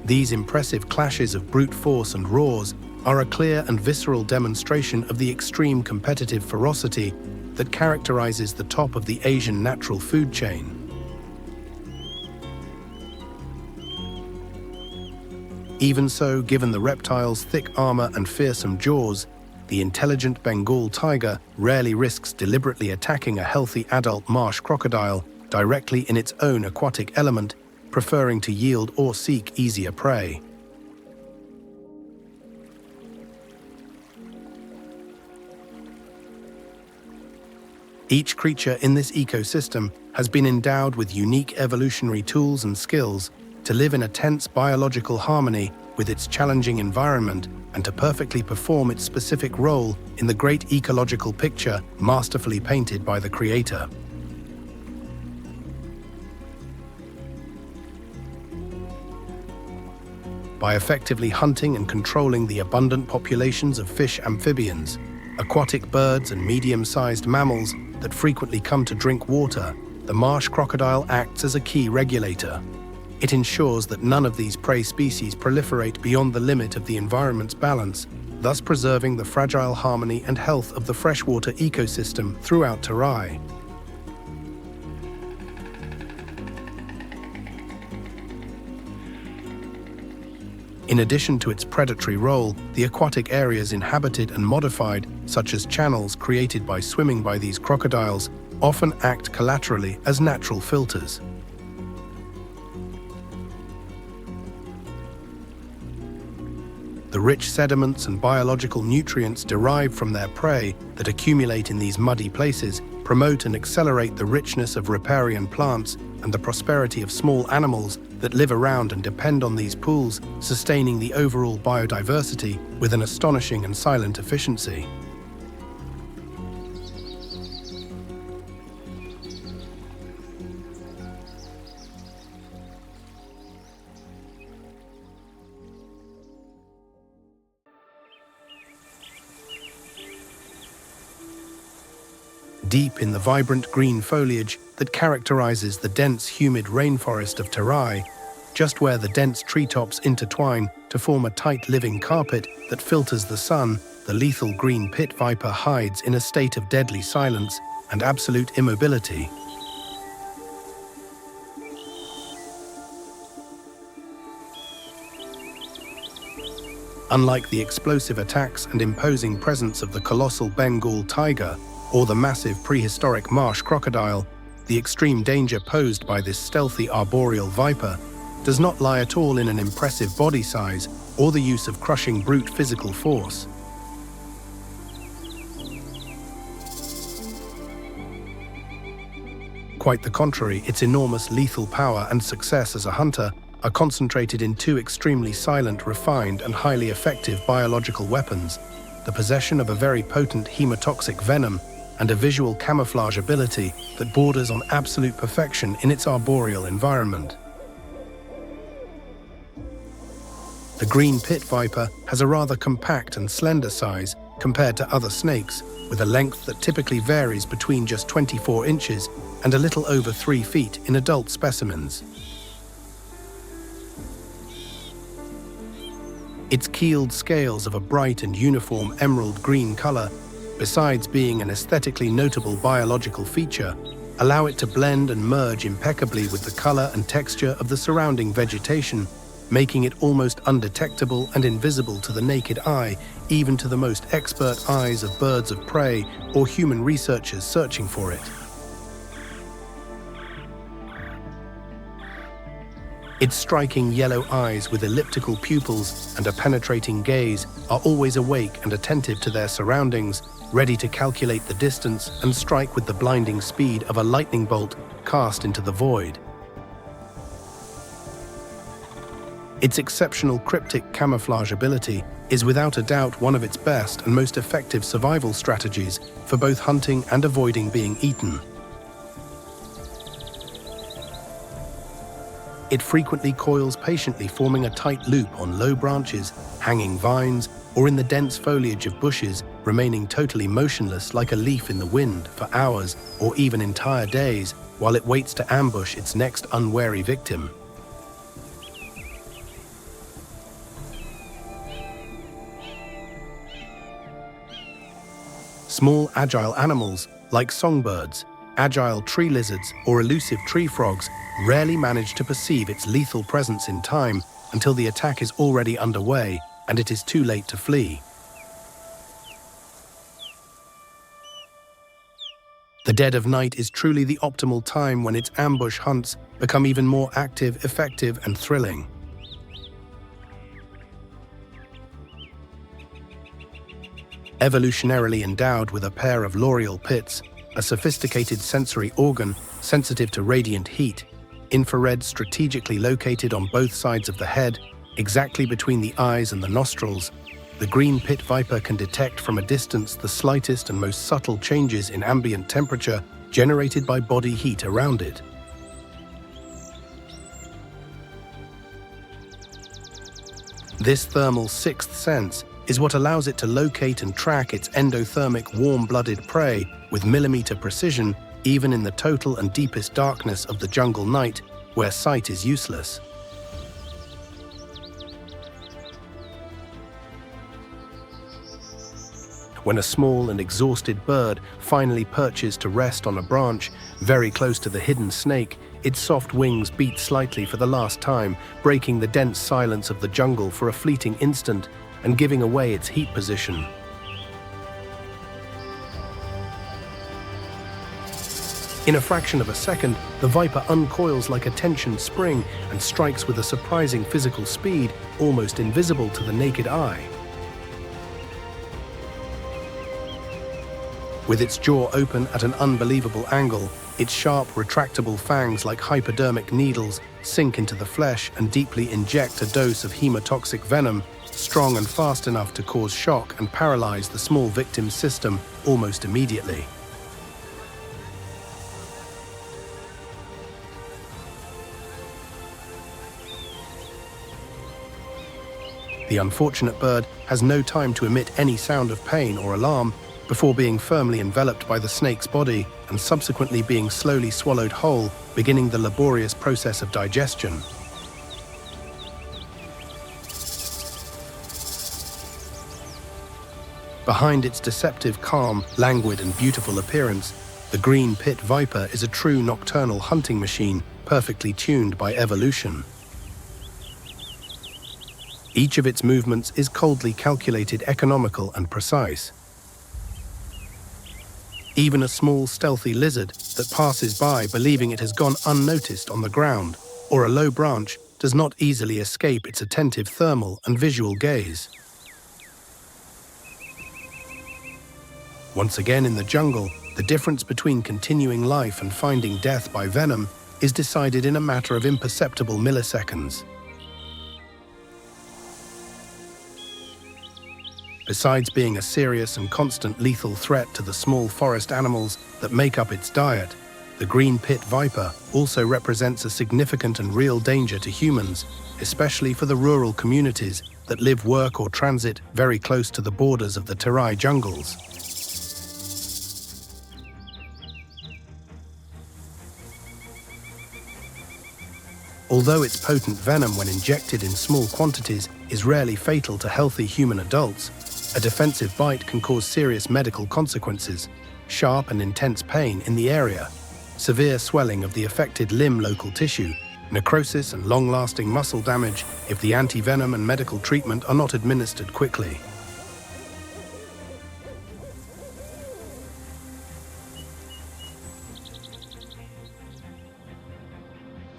These impressive clashes of brute force and roars are a clear and visceral demonstration of the extreme competitive ferocity that characterizes the top of the Asian natural food chain. Even so, given the reptile's thick armor and fearsome jaws, the intelligent Bengal tiger rarely risks deliberately attacking a healthy adult marsh crocodile directly in its own aquatic element, preferring to yield or seek easier prey. Each creature in this ecosystem has been endowed with unique evolutionary tools and skills to live in a tense biological harmony with its challenging environment and to perfectly perform its specific role in the great ecological picture masterfully painted by the Creator. By effectively hunting and controlling the abundant populations of fish amphibians, aquatic birds and medium-sized mammals that frequently come to drink water, the marsh crocodile acts as a key regulator. It ensures that none of these prey species proliferate beyond the limit of the environment's balance, thus preserving the fragile harmony and health of the freshwater ecosystem throughout Terai. In addition to its predatory role, the aquatic areas inhabited and modified, such as channels created by swimming by these crocodiles, often act collaterally as natural filters. The rich sediments and biological nutrients derived from their prey that accumulate in these muddy places promote and accelerate the richness of riparian plants and the prosperity of small animals that live around and depend on these pools, sustaining the overall biodiversity with an astonishing and silent efficiency. Deep in the vibrant green foliage that characterizes the dense, humid rainforest of Terai, just where the dense treetops intertwine to form a tight living carpet that filters the sun, the lethal green pit viper hides in a state of deadly silence and absolute immobility. Unlike the explosive attacks and imposing presence of the colossal Bengal tiger, or the massive prehistoric marsh crocodile, the extreme danger posed by this stealthy arboreal viper does not lie at all in an impressive body size or the use of crushing brute physical force. Quite the contrary, its enormous lethal power and success as a hunter are concentrated in two extremely silent, refined, and highly effective biological weapons: the possession of a very potent hemotoxic venom and a visual camouflage ability that borders on absolute perfection in its arboreal environment. The green pit viper has a rather compact and slender size compared to other snakes, with a length that typically varies between just 24 inches and a little over 3 feet in adult specimens. Its keeled scales of a bright and uniform emerald green color, besides being an aesthetically notable biological feature, allow it to blend and merge impeccably with the color and texture of the surrounding vegetation, making it almost undetectable and invisible to the naked eye, even to the most expert eyes of birds of prey or human researchers searching for it. Its striking yellow eyes with elliptical pupils and a penetrating gaze are always awake and attentive to their surroundings, ready to calculate the distance and strike with the blinding speed of a lightning bolt cast into the void. Its exceptional cryptic camouflage ability is without a doubt one of its best and most effective survival strategies for both hunting and avoiding being eaten. It frequently coils patiently, forming a tight loop on low branches, hanging vines, or in the dense foliage of bushes, remaining totally motionless like a leaf in the wind for hours or even entire days while it waits to ambush its next unwary victim. Small, agile animals like songbirds, agile tree lizards, or elusive tree frogs rarely manage to perceive its lethal presence in time until the attack is already underway and it is too late to flee. The dead of night is truly the optimal time when its ambush hunts become even more active, effective, and thrilling. Evolutionarily endowed with a pair of loreal pits, a sophisticated sensory organ sensitive to radiant heat, infrared strategically located on both sides of the head, exactly between the eyes and the nostrils, the green pit viper can detect from a distance the slightest and most subtle changes in ambient temperature generated by body heat around it. This thermal sixth sense is what allows it to locate and track its endothermic warm-blooded prey with millimeter precision, even in the total and deepest darkness of the jungle night, where sight is useless. When a small and exhausted bird finally perches to rest on a branch very close to the hidden snake, its soft wings beat slightly for the last time, breaking the dense silence of the jungle for a fleeting instant and giving away its heat position. In a fraction of a second, the viper uncoils like a tensioned spring and strikes with a surprising physical speed, almost invisible to the naked eye. With its jaw open at an unbelievable angle, its sharp, retractable fangs like hypodermic needles sink into the flesh and deeply inject a dose of hemotoxic venom, strong and fast enough to cause shock and paralyze the small victim's system almost immediately. The unfortunate bird has no time to emit any sound of pain or alarm before being firmly enveloped by the snake's body and subsequently being slowly swallowed whole, beginning the laborious process of digestion. Behind its deceptive, calm, languid and beautiful appearance, the green pit viper is a true nocturnal hunting machine, perfectly tuned by evolution. Each of its movements is coldly calculated, economical and precise. Even a small, stealthy lizard that passes by believing it has gone unnoticed on the ground or a low branch does not easily escape its attentive thermal and visual gaze. Once again in the jungle, the difference between continuing life and finding death by venom is decided in a matter of imperceptible milliseconds. Besides being a serious and constant lethal threat to the small forest animals that make up its diet, the green pit viper also represents a significant and real danger to humans, especially for the rural communities that live, work or transit very close to the borders of the Terai jungles. Although its potent venom when injected in small quantities is rarely fatal to healthy human adults, a defensive bite can cause serious medical consequences, sharp and intense pain in the area, severe swelling of the affected limb local tissue, necrosis and long-lasting muscle damage if the anti-venom and medical treatment are not administered quickly.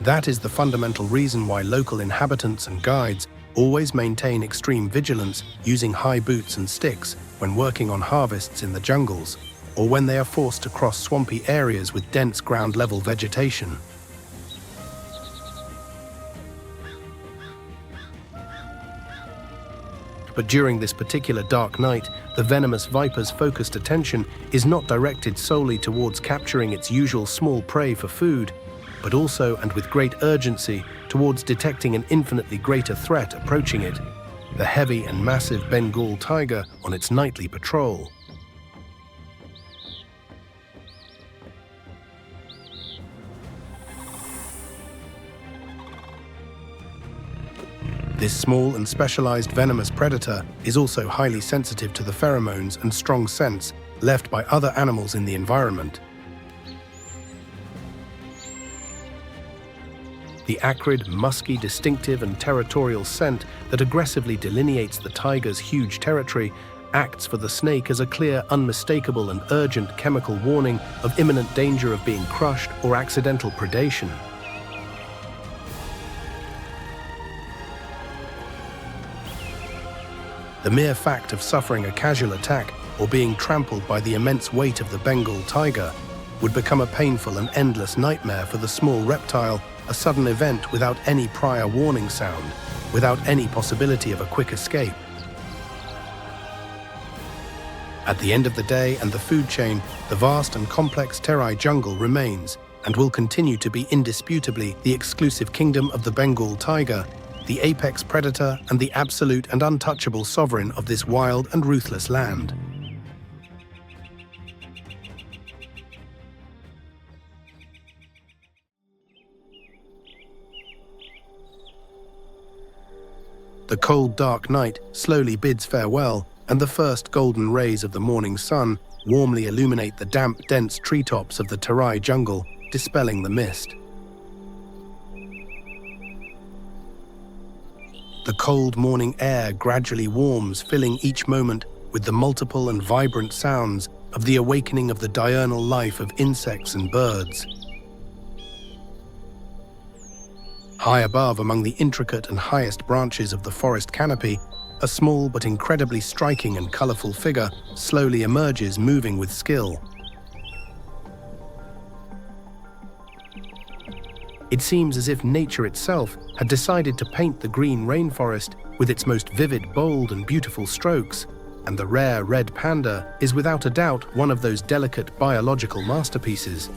That is the fundamental reason why local inhabitants and guides always maintain extreme vigilance using high boots and sticks when working on harvests in the jungles, or when they are forced to cross swampy areas with dense ground-level vegetation. But during this particular dark night, the venomous viper's focused attention is not directed solely towards capturing its usual small prey for food, but also, and with great urgency, towards detecting an infinitely greater threat approaching it, the heavy and massive Bengal tiger on its nightly patrol. This small and specialized venomous predator is also highly sensitive to the pheromones and strong scents left by other animals in the environment. The acrid, musky, distinctive and territorial scent that aggressively delineates the tiger's huge territory acts for the snake as a clear, unmistakable and urgent chemical warning of imminent danger of being crushed or accidental predation. The mere fact of suffering a casual attack or being trampled by the immense weight of the Bengal tiger would become a painful and endless nightmare for the small reptile, a sudden event without any prior warning sound, without any possibility of a quick escape. At the end of the day and the food chain, the vast and complex Terai jungle remains and will continue to be indisputably the exclusive kingdom of the Bengal tiger, the apex predator and the absolute and untouchable sovereign of this wild and ruthless land. The cold, dark night slowly bids farewell, and the first golden rays of the morning sun warmly illuminate the damp, dense treetops of the Terai jungle, dispelling the mist. The cold morning air gradually warms, filling each moment with the multiple and vibrant sounds of the awakening of the diurnal life of insects and birds. High above, among the intricate and highest branches of the forest canopy, a small but incredibly striking and colorful figure slowly emerges, moving with skill. It seems as if nature itself had decided to paint the green rainforest with its most vivid, bold, and beautiful strokes, and the rare red panda is without a doubt one of those delicate biological masterpieces.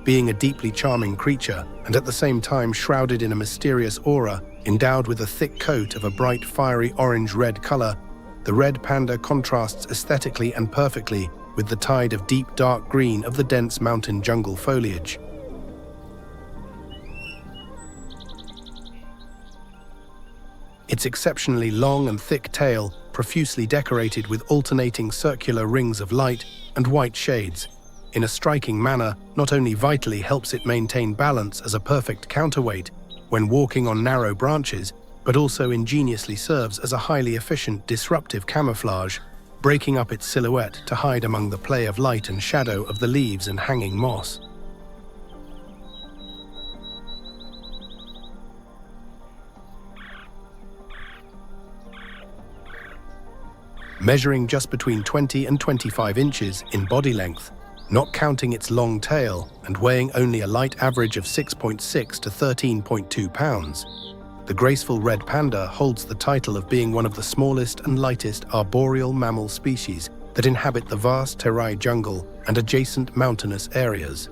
Being a deeply charming creature, and at the same time shrouded in a mysterious aura, endowed with a thick coat of a bright, fiery orange-red color, the red panda contrasts aesthetically and perfectly with the tide of deep dark green of the dense mountain jungle foliage. Its exceptionally long and thick tail, profusely decorated with alternating circular rings of light and white shades, in a striking manner, not only vitally helps it maintain balance as a perfect counterweight when walking on narrow branches, but also ingeniously serves as a highly efficient disruptive camouflage, breaking up its silhouette to hide among the play of light and shadow of the leaves and hanging moss. Measuring just between 20 and 25 inches in body length, not counting its long tail, and weighing only a light average of 6.6 to 13.2 pounds, the graceful red panda holds the title of being one of the smallest and lightest arboreal mammal species that inhabit the vast Terai jungle and adjacent mountainous areas.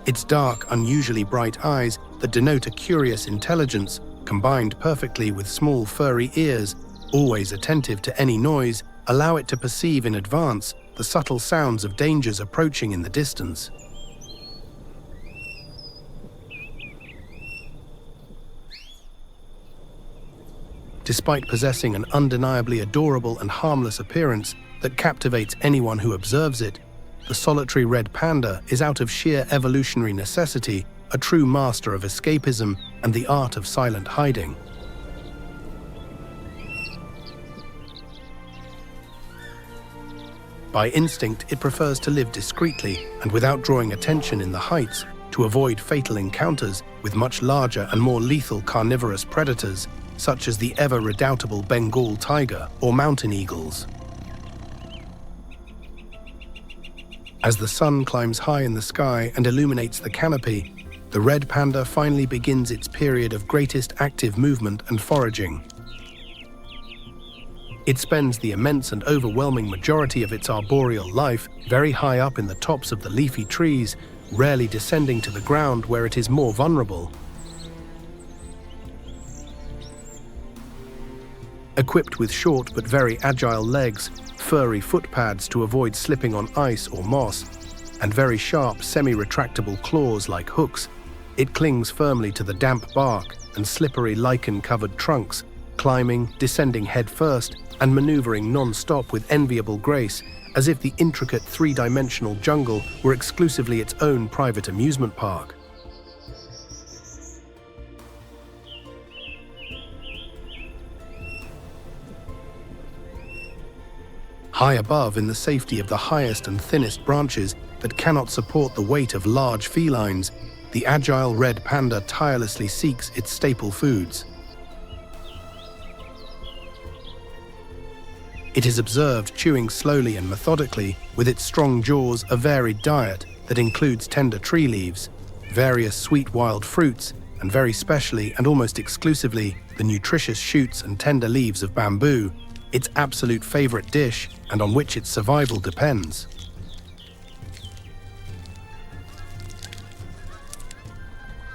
Its dark, unusually bright eyes that denote a curious intelligence, combined perfectly with small furry ears, always attentive to any noise, allow it to perceive in advance the subtle sounds of dangers approaching in the distance. Despite possessing an undeniably adorable and harmless appearance that captivates anyone who observes it, the solitary red panda is out of sheer evolutionary necessity a true master of escapism and the art of silent hiding. By instinct, it prefers to live discreetly and without drawing attention in the heights to avoid fatal encounters with much larger and more lethal carnivorous predators, such as the ever-redoubtable Bengal tiger or mountain eagles. As the sun climbs high in the sky and illuminates the canopy, the red panda finally begins its period of greatest active movement and foraging. It spends the immense and overwhelming majority of its arboreal life very high up in the tops of the leafy trees, rarely descending to the ground where it is more vulnerable. Equipped with short but very agile legs, furry foot pads to avoid slipping on ice or moss, and very sharp semi-retractable claws like hooks, it clings firmly to the damp bark and slippery lichen-covered trunks, climbing, descending headfirst, and maneuvering non-stop with enviable grace, as if the intricate three-dimensional jungle were exclusively its own private amusement park. High above, in the safety of the highest and thinnest branches that cannot support the weight of large felines, the agile red panda tirelessly seeks its staple foods. It is observed chewing slowly and methodically, with its strong jaws, a varied diet that includes tender tree leaves, various sweet wild fruits, and very specially and almost exclusively the nutritious shoots and tender leaves of bamboo, its absolute favorite dish and on which its survival depends.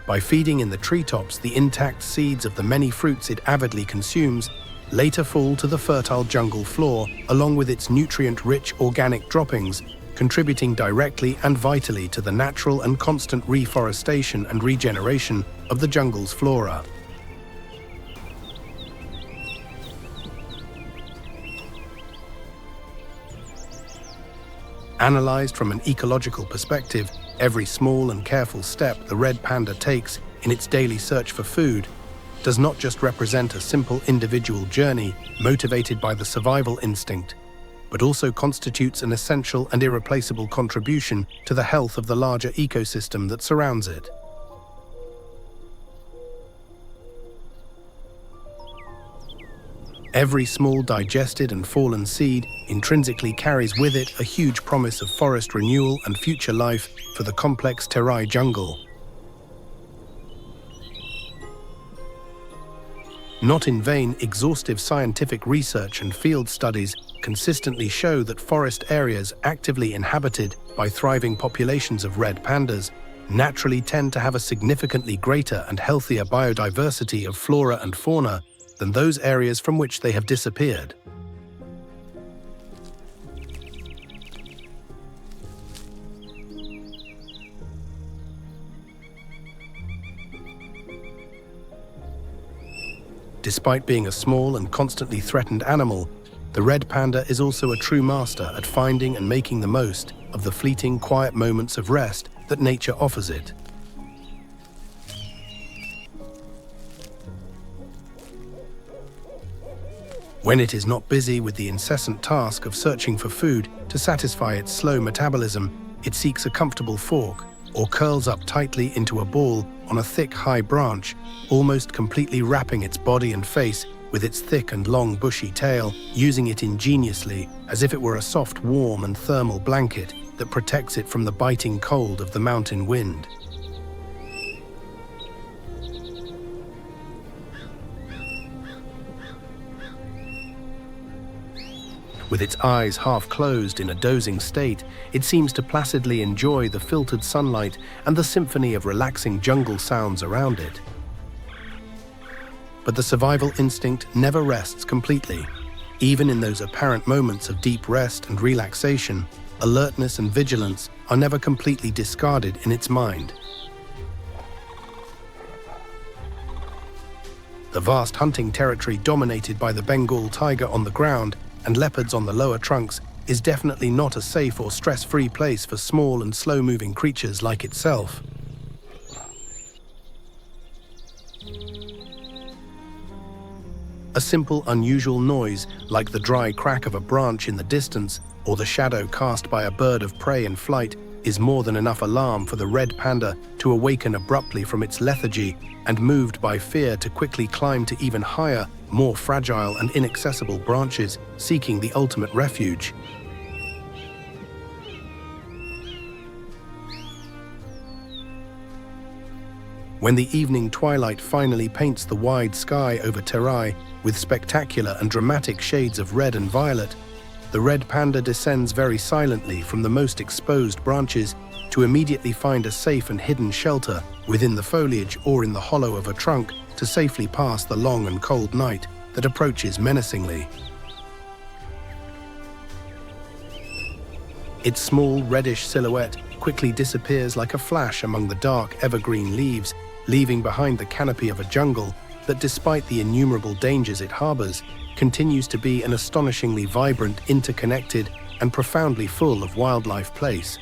by feeding in the treetops the intact seeds of the many fruits it avidly consumes, later fall to the fertile jungle floor along with its nutrient-rich organic droppings, contributing directly and vitally to the natural and constant reforestation and regeneration of the jungle's flora. Analyzed from an ecological perspective, every small and careful step the red panda takes in its daily search for food does not just represent a simple individual journey motivated by the survival instinct, but also constitutes an essential and irreplaceable contribution to the health of the larger ecosystem that surrounds it. Every small digested and fallen seed intrinsically carries with it a huge promise of forest renewal and future life for the complex Terai jungle. Not in vain, exhaustive scientific research and field studies consistently show that forest areas actively inhabited by thriving populations of red pandas naturally tend to have a significantly greater and healthier biodiversity of flora and fauna than those areas from which they have disappeared. Despite being a small and constantly threatened animal, the red panda is also a true master at finding and making the most of the fleeting, quiet moments of rest that nature offers it. When it is not busy with the incessant task of searching for food to satisfy its slow metabolism, it seeks a comfortable fork or curls up tightly into a ball on a thick, high branch, almost completely wrapping its body and face with its thick and long bushy tail, using it ingeniously as if it were a soft, warm and thermal blanket that protects it from the biting cold of the mountain wind. With its eyes half closed in a dozing state, it seems to placidly enjoy the filtered sunlight and the symphony of relaxing jungle sounds around it. But the survival instinct never rests completely. Even in those apparent moments of deep rest and relaxation, alertness and vigilance are never completely discarded in its mind. The vast hunting territory dominated by the Bengal tiger on the ground and leopards on the lower trunks is definitely not a safe or stress-free place for small and slow-moving creatures like itself. A simple, unusual noise, like the dry crack of a branch in the distance or the shadow cast by a bird of prey in flight, is more than enough alarm for the red panda to awaken abruptly from its lethargy and, moved by fear, to quickly climb to even higher, more fragile and inaccessible branches, seeking the ultimate refuge. When the evening twilight finally paints the wide sky over Terai with spectacular and dramatic shades of red and violet, the red panda descends very silently from the most exposed branches to immediately find a safe and hidden shelter within the foliage or in the hollow of a trunk to safely pass the long and cold night that approaches menacingly. Its small reddish silhouette quickly disappears like a flash among the dark evergreen leaves, leaving behind the canopy of a jungle that, despite the innumerable dangers it harbors, continues to be an astonishingly vibrant, interconnected, and profoundly full of wildlife place.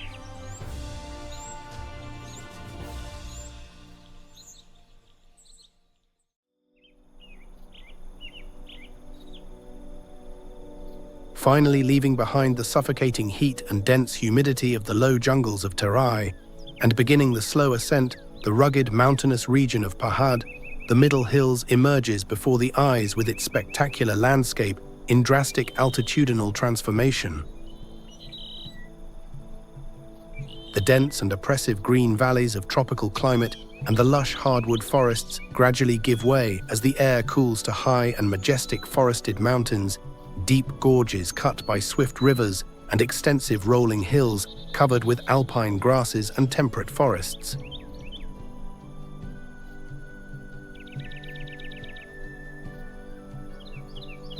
Finally leaving behind the suffocating heat and dense humidity of the low jungles of Terai, and beginning the slow ascent, the rugged mountainous region of Pahad, the Middle Hills emerges before the eyes with its spectacular landscape in drastic altitudinal transformation. The dense and oppressive green valleys of tropical climate and the lush hardwood forests gradually give way as the air cools to high and majestic forested mountains, deep gorges cut by swift rivers, and extensive rolling hills covered with alpine grasses and temperate forests.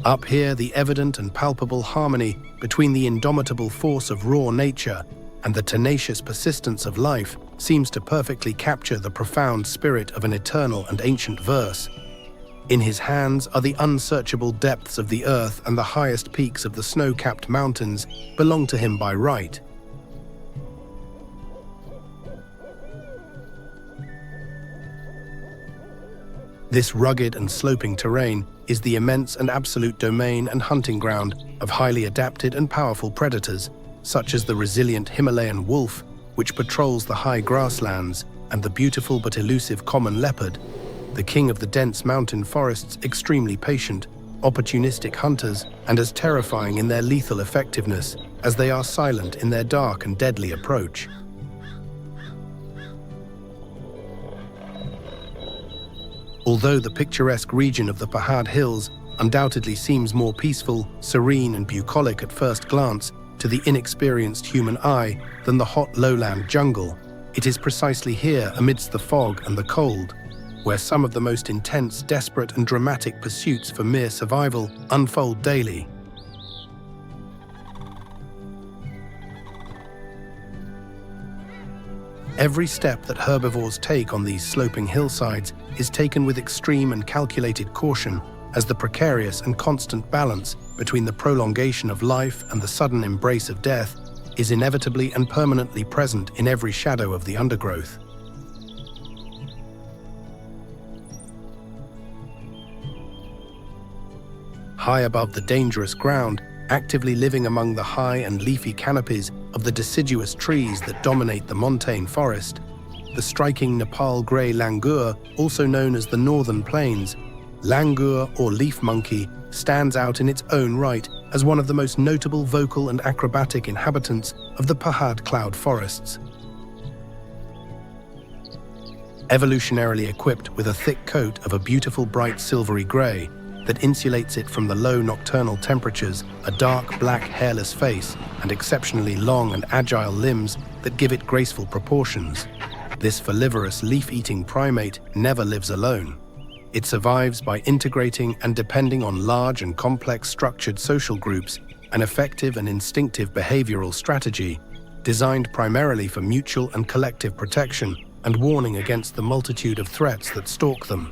Up here, the evident and palpable harmony between the indomitable force of raw nature and the tenacious persistence of life seems to perfectly capture the profound spirit of an eternal and ancient verse. In his hands are the unsearchable depths of the earth, and the highest peaks of the snow-capped mountains belong to him by right. This rugged and sloping terrain is the immense and absolute domain and hunting ground of highly adapted and powerful predators, such as the resilient Himalayan wolf, which patrols the high grasslands, and the beautiful but elusive common leopard, the king of the dense mountain forests, extremely patient, opportunistic hunters, and as terrifying in their lethal effectiveness as they are silent in their dark and deadly approach. Although the picturesque region of the Pahad Hills undoubtedly seems more peaceful, serene, and bucolic at first glance to the inexperienced human eye than the hot lowland jungle, it is precisely here, amidst the fog and the cold, where some of the most intense, desperate, and dramatic pursuits for mere survival unfold daily. Every step that herbivores take on these sloping hillsides is taken with extreme and calculated caution, as the precarious and constant balance between the prolongation of life and the sudden embrace of death is inevitably and permanently present in every shadow of the undergrowth. High above the dangerous ground, actively living among the high and leafy canopies of the deciduous trees that dominate the montane forest, the striking Nepal grey langur, also known as the Northern Plains, langur or leaf monkey, stands out in its own right as one of the most notable vocal and acrobatic inhabitants of the Pahad cloud forests. Evolutionarily equipped with a thick coat of a beautiful bright silvery grey that insulates it from the low nocturnal temperatures, a dark black hairless face, and exceptionally long and agile limbs that give it graceful proportions, this folivorous leaf-eating primate never lives alone. It survives by integrating and depending on large and complex structured social groups, an effective and instinctive behavioral strategy designed primarily for mutual and collective protection and warning against the multitude of threats that stalk them.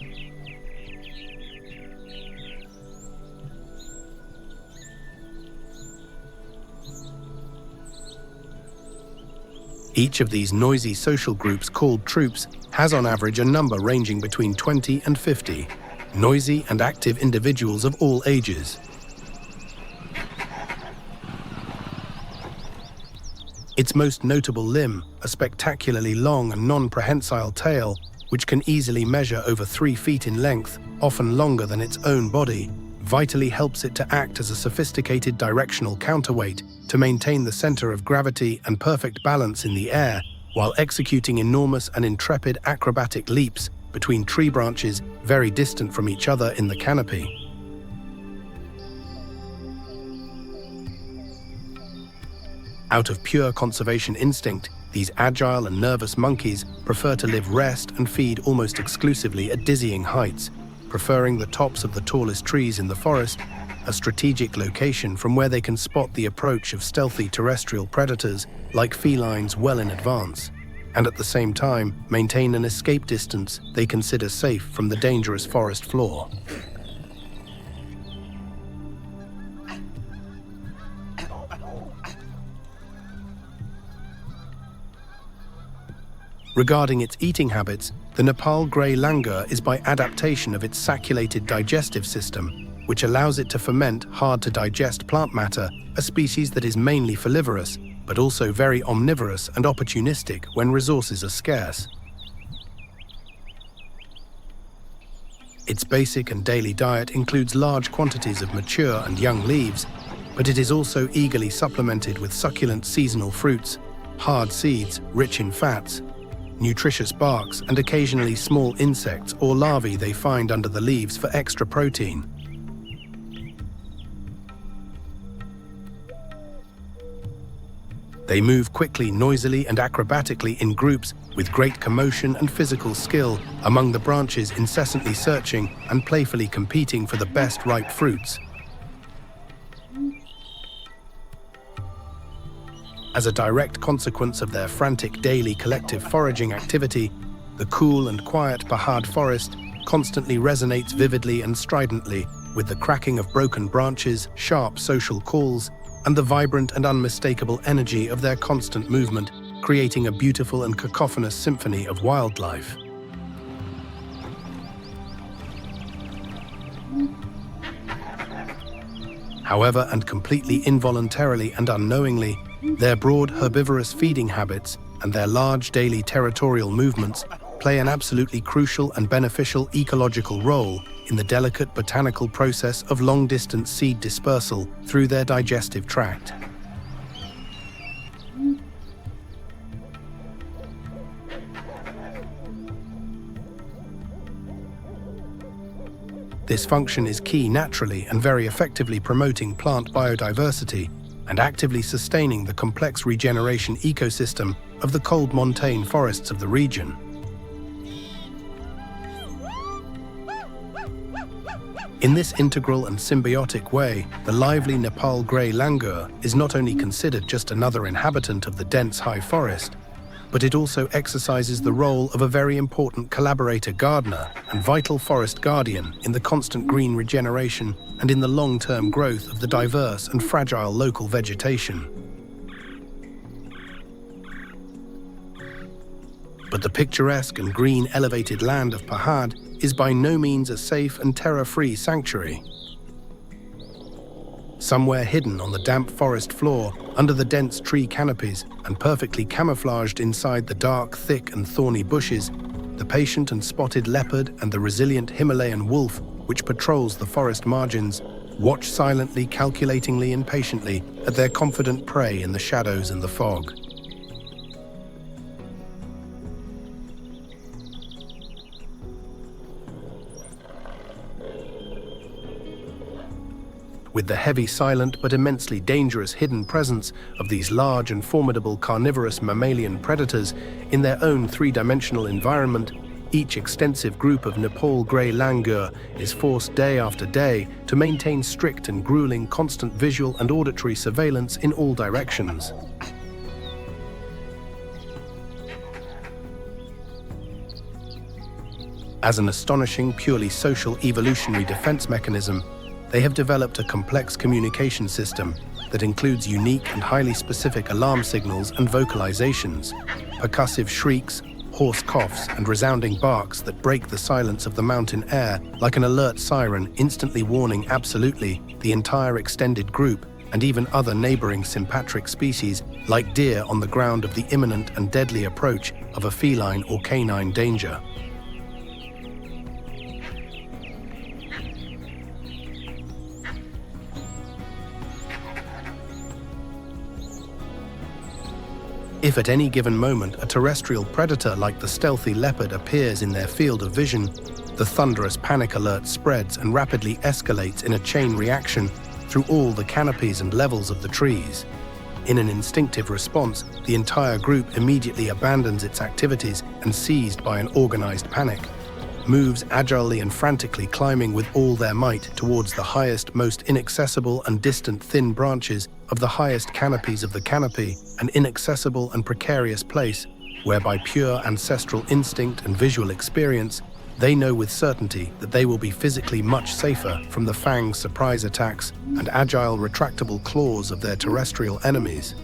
Each of these noisy social groups, called troops, has on average a number ranging between 20 and 50, noisy and active individuals of all ages. Its most notable limb, a spectacularly long and non-prehensile tail, which can easily measure over 3 feet in length, often longer than its own body, vitally helps it to act as a sophisticated directional counterweight to maintain the center of gravity and perfect balance in the air, while executing enormous and intrepid acrobatic leaps between tree branches very distant from each other in the canopy. Out of pure conservation instinct, these agile and nervous monkeys prefer to live, rest, and feed almost exclusively at dizzying heights, preferring the tops of the tallest trees in the forest, a strategic location from where they can spot the approach of stealthy terrestrial predators like felines well in advance, and at the same time maintain an escape distance they consider safe from the dangerous forest floor. Regarding its eating habits, the Nepal grey langur is by adaptation of its sacculated digestive system, which allows it to ferment hard-to-digest plant matter, a species that is mainly folivorous, but also very omnivorous and opportunistic when resources are scarce. Its basic and daily diet includes large quantities of mature and young leaves, but it is also eagerly supplemented with succulent seasonal fruits, hard seeds rich in fats, nutritious barks, and occasionally small insects or larvae they find under the leaves for extra protein. They move quickly, noisily, and acrobatically in groups with great commotion and physical skill among the branches, incessantly searching and playfully competing for the best ripe fruits. As a direct consequence of their frantic daily collective foraging activity, the cool and quiet Pahad forest constantly resonates vividly and stridently with the cracking of broken branches, sharp social calls, and the vibrant and unmistakable energy of their constant movement, creating a beautiful and cacophonous symphony of wildlife. However, and completely involuntarily and unknowingly, their broad herbivorous feeding habits and their large daily territorial movements play an absolutely crucial and beneficial ecological role in the delicate botanical process of long-distance seed dispersal through their digestive tract. This function is key naturally and very effectively promoting plant biodiversity and actively sustaining the complex regeneration ecosystem of the cold montane forests of the region. In this integral and symbiotic way, the lively Nepal grey langur is not only considered just another inhabitant of the dense high forest, but it also exercises the role of a very important collaborator gardener and vital forest guardian in the constant green regeneration and in the long-term growth of the diverse and fragile local vegetation. But the picturesque and green elevated land of Pahad is by no means a safe and terror-free sanctuary. Somewhere hidden on the damp forest floor, under the dense tree canopies, and perfectly camouflaged inside the dark, thick and thorny bushes, the patient and spotted leopard and the resilient Himalayan wolf, which patrols the forest margins, watch silently, calculatingly and patiently at their confident prey in the shadows and the fog. With the heavy, silent, but immensely dangerous hidden presence of these large and formidable carnivorous mammalian predators in their own three-dimensional environment, each extensive group of Nepal grey langur is forced day after day to maintain strict and grueling constant visual and auditory surveillance in all directions. As an astonishing, purely social evolutionary defense mechanism, they have developed a complex communication system that includes unique and highly specific alarm signals and vocalizations, percussive shrieks, hoarse coughs, and resounding barks that break the silence of the mountain air like an alert siren, instantly warning absolutely the entire extended group and even other neighboring sympatric species like deer on the ground of the imminent and deadly approach of a feline or canine danger. If at any given moment a terrestrial predator like the stealthy leopard appears in their field of vision, the thunderous panic alert spreads and rapidly escalates in a chain reaction through all the canopies and levels of the trees. In an instinctive response, the entire group immediately abandons its activities and, seized by an organized panic, moves agilely and frantically, climbing with all their might towards the highest, most inaccessible and distant thin branches of the highest canopies of the canopy, an inaccessible and precarious place where, by pure ancestral instinct and visual experience, they know with certainty that they will be physically much safer from the fanged surprise attacks and agile retractable claws of their terrestrial enemies.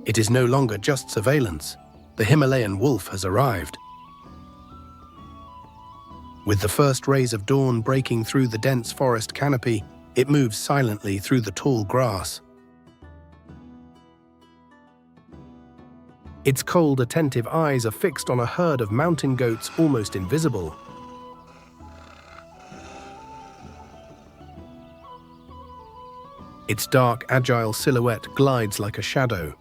It is no longer just surveillance. The Himalayan wolf has arrived. With the first rays of dawn breaking through the dense forest canopy, it moves silently through the tall grass. Its cold, attentive eyes are fixed on a herd of mountain goats almost invisible. Its dark, agile silhouette glides like a shadow.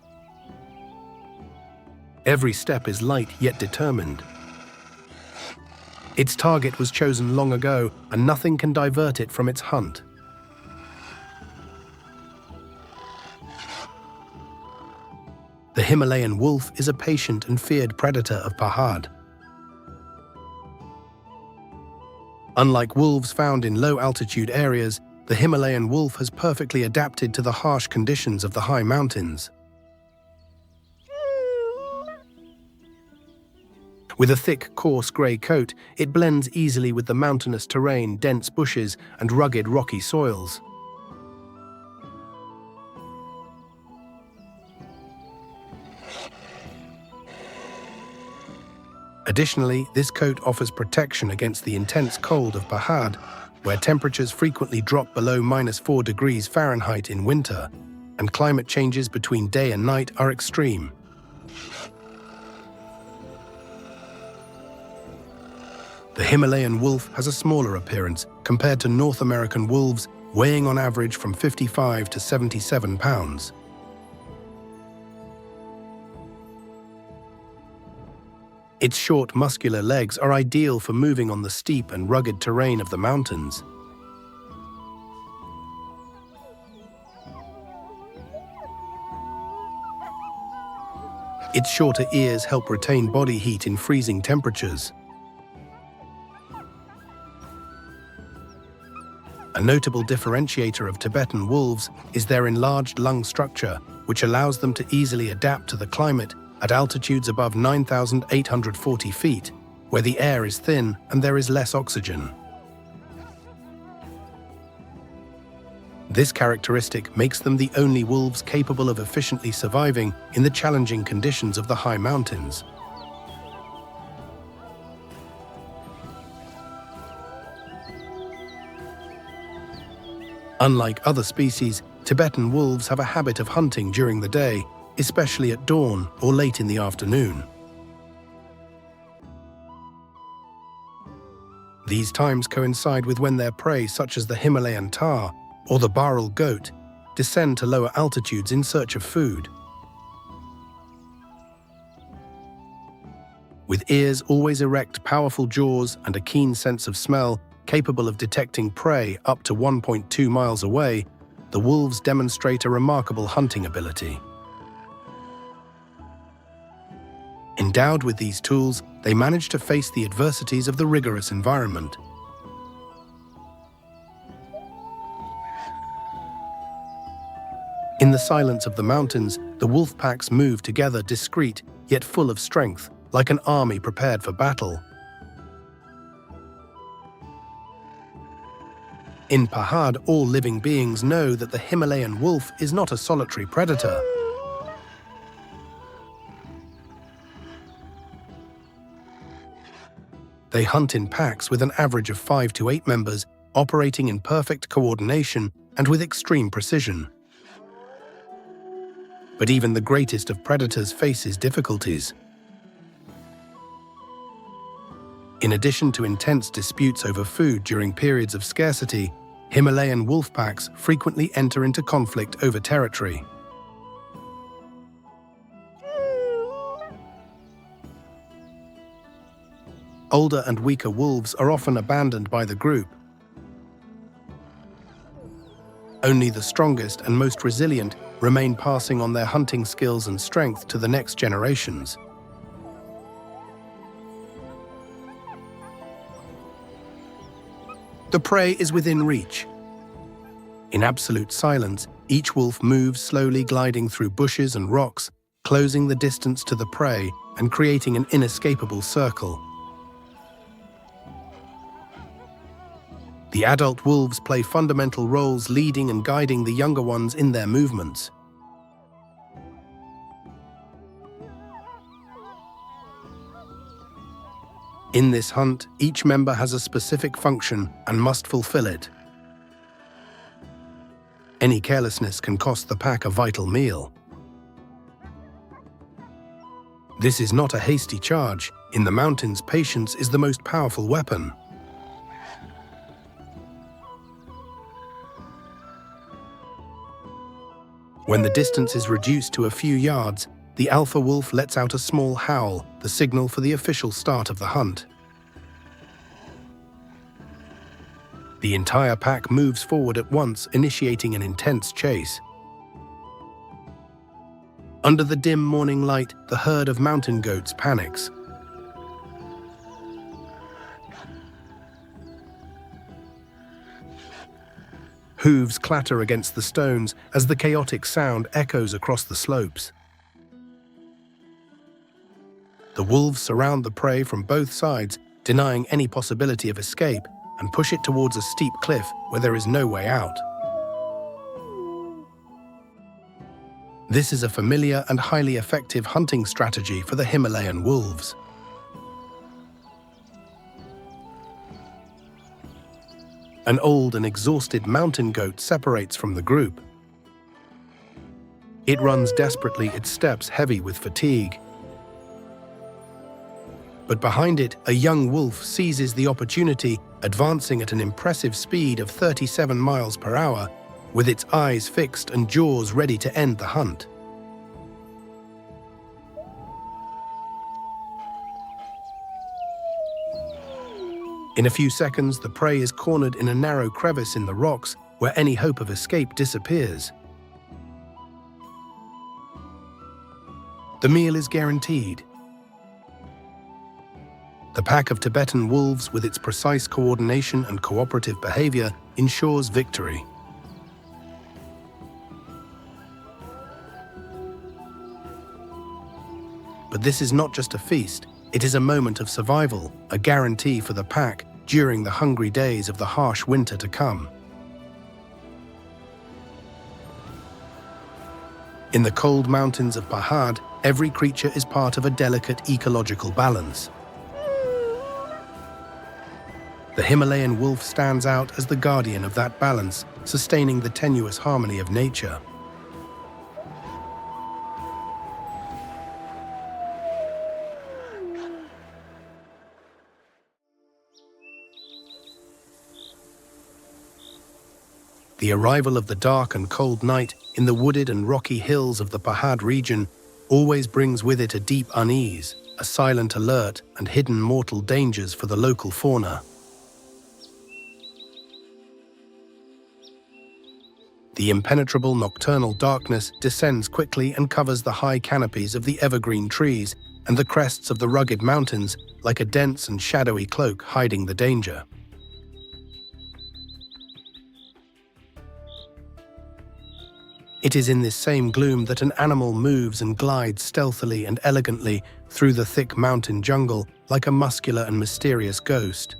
Every step is light yet determined. Its target was chosen long ago, and nothing can divert it from its hunt. The Himalayan wolf is a patient and feared predator of Pahad. Unlike wolves found in low-altitude areas, the Himalayan wolf has perfectly adapted to the harsh conditions of the high mountains. With a thick, coarse grey coat, it blends easily with the mountainous terrain, dense bushes, and rugged, rocky soils. Additionally, this coat offers protection against the intense cold of Pahad, where temperatures frequently drop below -4 degrees Fahrenheit in winter, and climate changes between day and night are extreme. The Himalayan wolf has a smaller appearance compared to North American wolves, weighing on average from 55 to 77 pounds. Its short, muscular legs are ideal for moving on the steep and rugged terrain of the mountains. Its shorter ears help retain body heat in freezing temperatures. A notable differentiator of Tibetan wolves is their enlarged lung structure, which allows them to easily adapt to the climate at altitudes above 9,840 feet, where the air is thin and there is less oxygen. This characteristic makes them the only wolves capable of efficiently surviving in the challenging conditions of the high mountains. Unlike other species, Tibetan wolves have a habit of hunting during the day, especially at dawn or late in the afternoon. These times coincide with when their prey, such as the Himalayan tahr or the bharal goat, descend to lower altitudes in search of food. With ears always erect, powerful jaws, and a keen sense of smell capable of detecting prey up to 1.2 miles away, the wolves demonstrate a remarkable hunting ability. Endowed with these tools, they manage to face the adversities of the rigorous environment. In the silence of the mountains, the wolf packs move together, discreet yet full of strength, like an army prepared for battle. In Pahad, all living beings know that the Himalayan wolf is not a solitary predator. They hunt in packs with an average of 5 to 8 members, operating in perfect coordination and with extreme precision. But even the greatest of predators faces difficulties. In addition to intense disputes over food during periods of scarcity, Himalayan wolf packs frequently enter into conflict over territory. Older and weaker wolves are often abandoned by the group. Only the strongest and most resilient remain, passing on their hunting skills and strength to the next generations. The prey is within reach. In absolute silence, each wolf moves slowly, gliding through bushes and rocks, closing the distance to the prey and creating an inescapable circle. The adult wolves play fundamental roles, leading and guiding the younger ones in their movements. In this hunt, each member has a specific function and must fulfill it. Any carelessness can cost the pack a vital meal. This is not a hasty charge. In the mountains, patience is the most powerful weapon. When the distance is reduced to a few yards, the alpha wolf lets out a small howl, the signal for the official start of the hunt. The entire pack moves forward at once, initiating an intense chase. Under the dim morning light, the herd of mountain goats panics. Hooves clatter against the stones as the chaotic sound echoes across the slopes. The wolves surround the prey from both sides, denying any possibility of escape, and push it towards a steep cliff where there is no way out. This is a familiar and highly effective hunting strategy for the Himalayan wolves. An old and exhausted mountain goat separates from the group. It runs desperately, its steps heavy with fatigue. But behind it, a young wolf seizes the opportunity, advancing at an impressive speed of 37 miles per hour, with its eyes fixed and jaws ready to end the hunt. In a few seconds, the prey is cornered in a narrow crevice in the rocks where any hope of escape disappears. The meal is guaranteed. The pack of Tibetan wolves, with its precise coordination and cooperative behavior, ensures victory. But this is not just a feast. It is a moment of survival, a guarantee for the pack during the hungry days of the harsh winter to come. In the cold mountains of Pahad, every creature is part of a delicate ecological balance. The Himalayan wolf stands out as the guardian of that balance, sustaining the tenuous harmony of nature. The arrival of the dark and cold night in the wooded and rocky hills of the Pahad region always brings with it a deep unease, a silent alert, and hidden mortal dangers for the local fauna. The impenetrable nocturnal darkness descends quickly and covers the high canopies of the evergreen trees and the crests of the rugged mountains like a dense and shadowy cloak hiding the danger. It is in this same gloom that an animal moves and glides stealthily and elegantly through the thick mountain jungle like a muscular and mysterious ghost.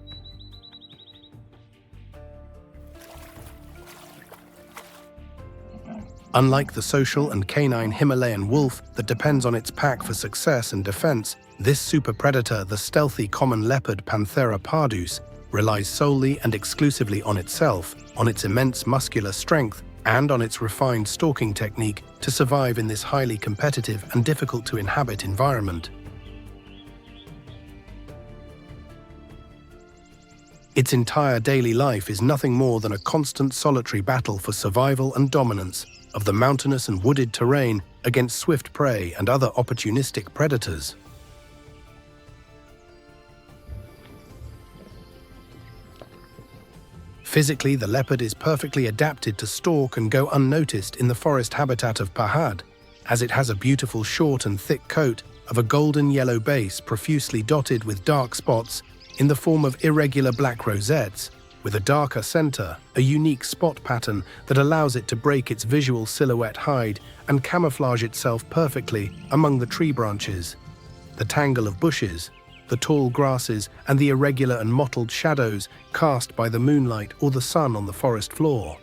Unlike the social and canine Himalayan wolf that depends on its pack for success and defense, this super predator, the stealthy common leopard Panthera pardus, relies solely and exclusively on itself, on its immense muscular strength, and on its refined stalking technique to survive in this highly competitive and difficult-to-inhabit environment. Its entire daily life is nothing more than a constant solitary battle for survival and dominance of the mountainous and wooded terrain against swift prey and other opportunistic predators. Physically, the leopard is perfectly adapted to stalk and go unnoticed in the forest habitat of Pahad, as it has a beautiful short and thick coat of a golden yellow base profusely dotted with dark spots in the form of irregular black rosettes, with a darker center, a unique spot pattern that allows it to break its visual silhouette hide and camouflage itself perfectly among the tree branches, the tangle of bushes, the tall grasses, and the irregular and mottled shadows cast by the moonlight or the sun on the forest floor.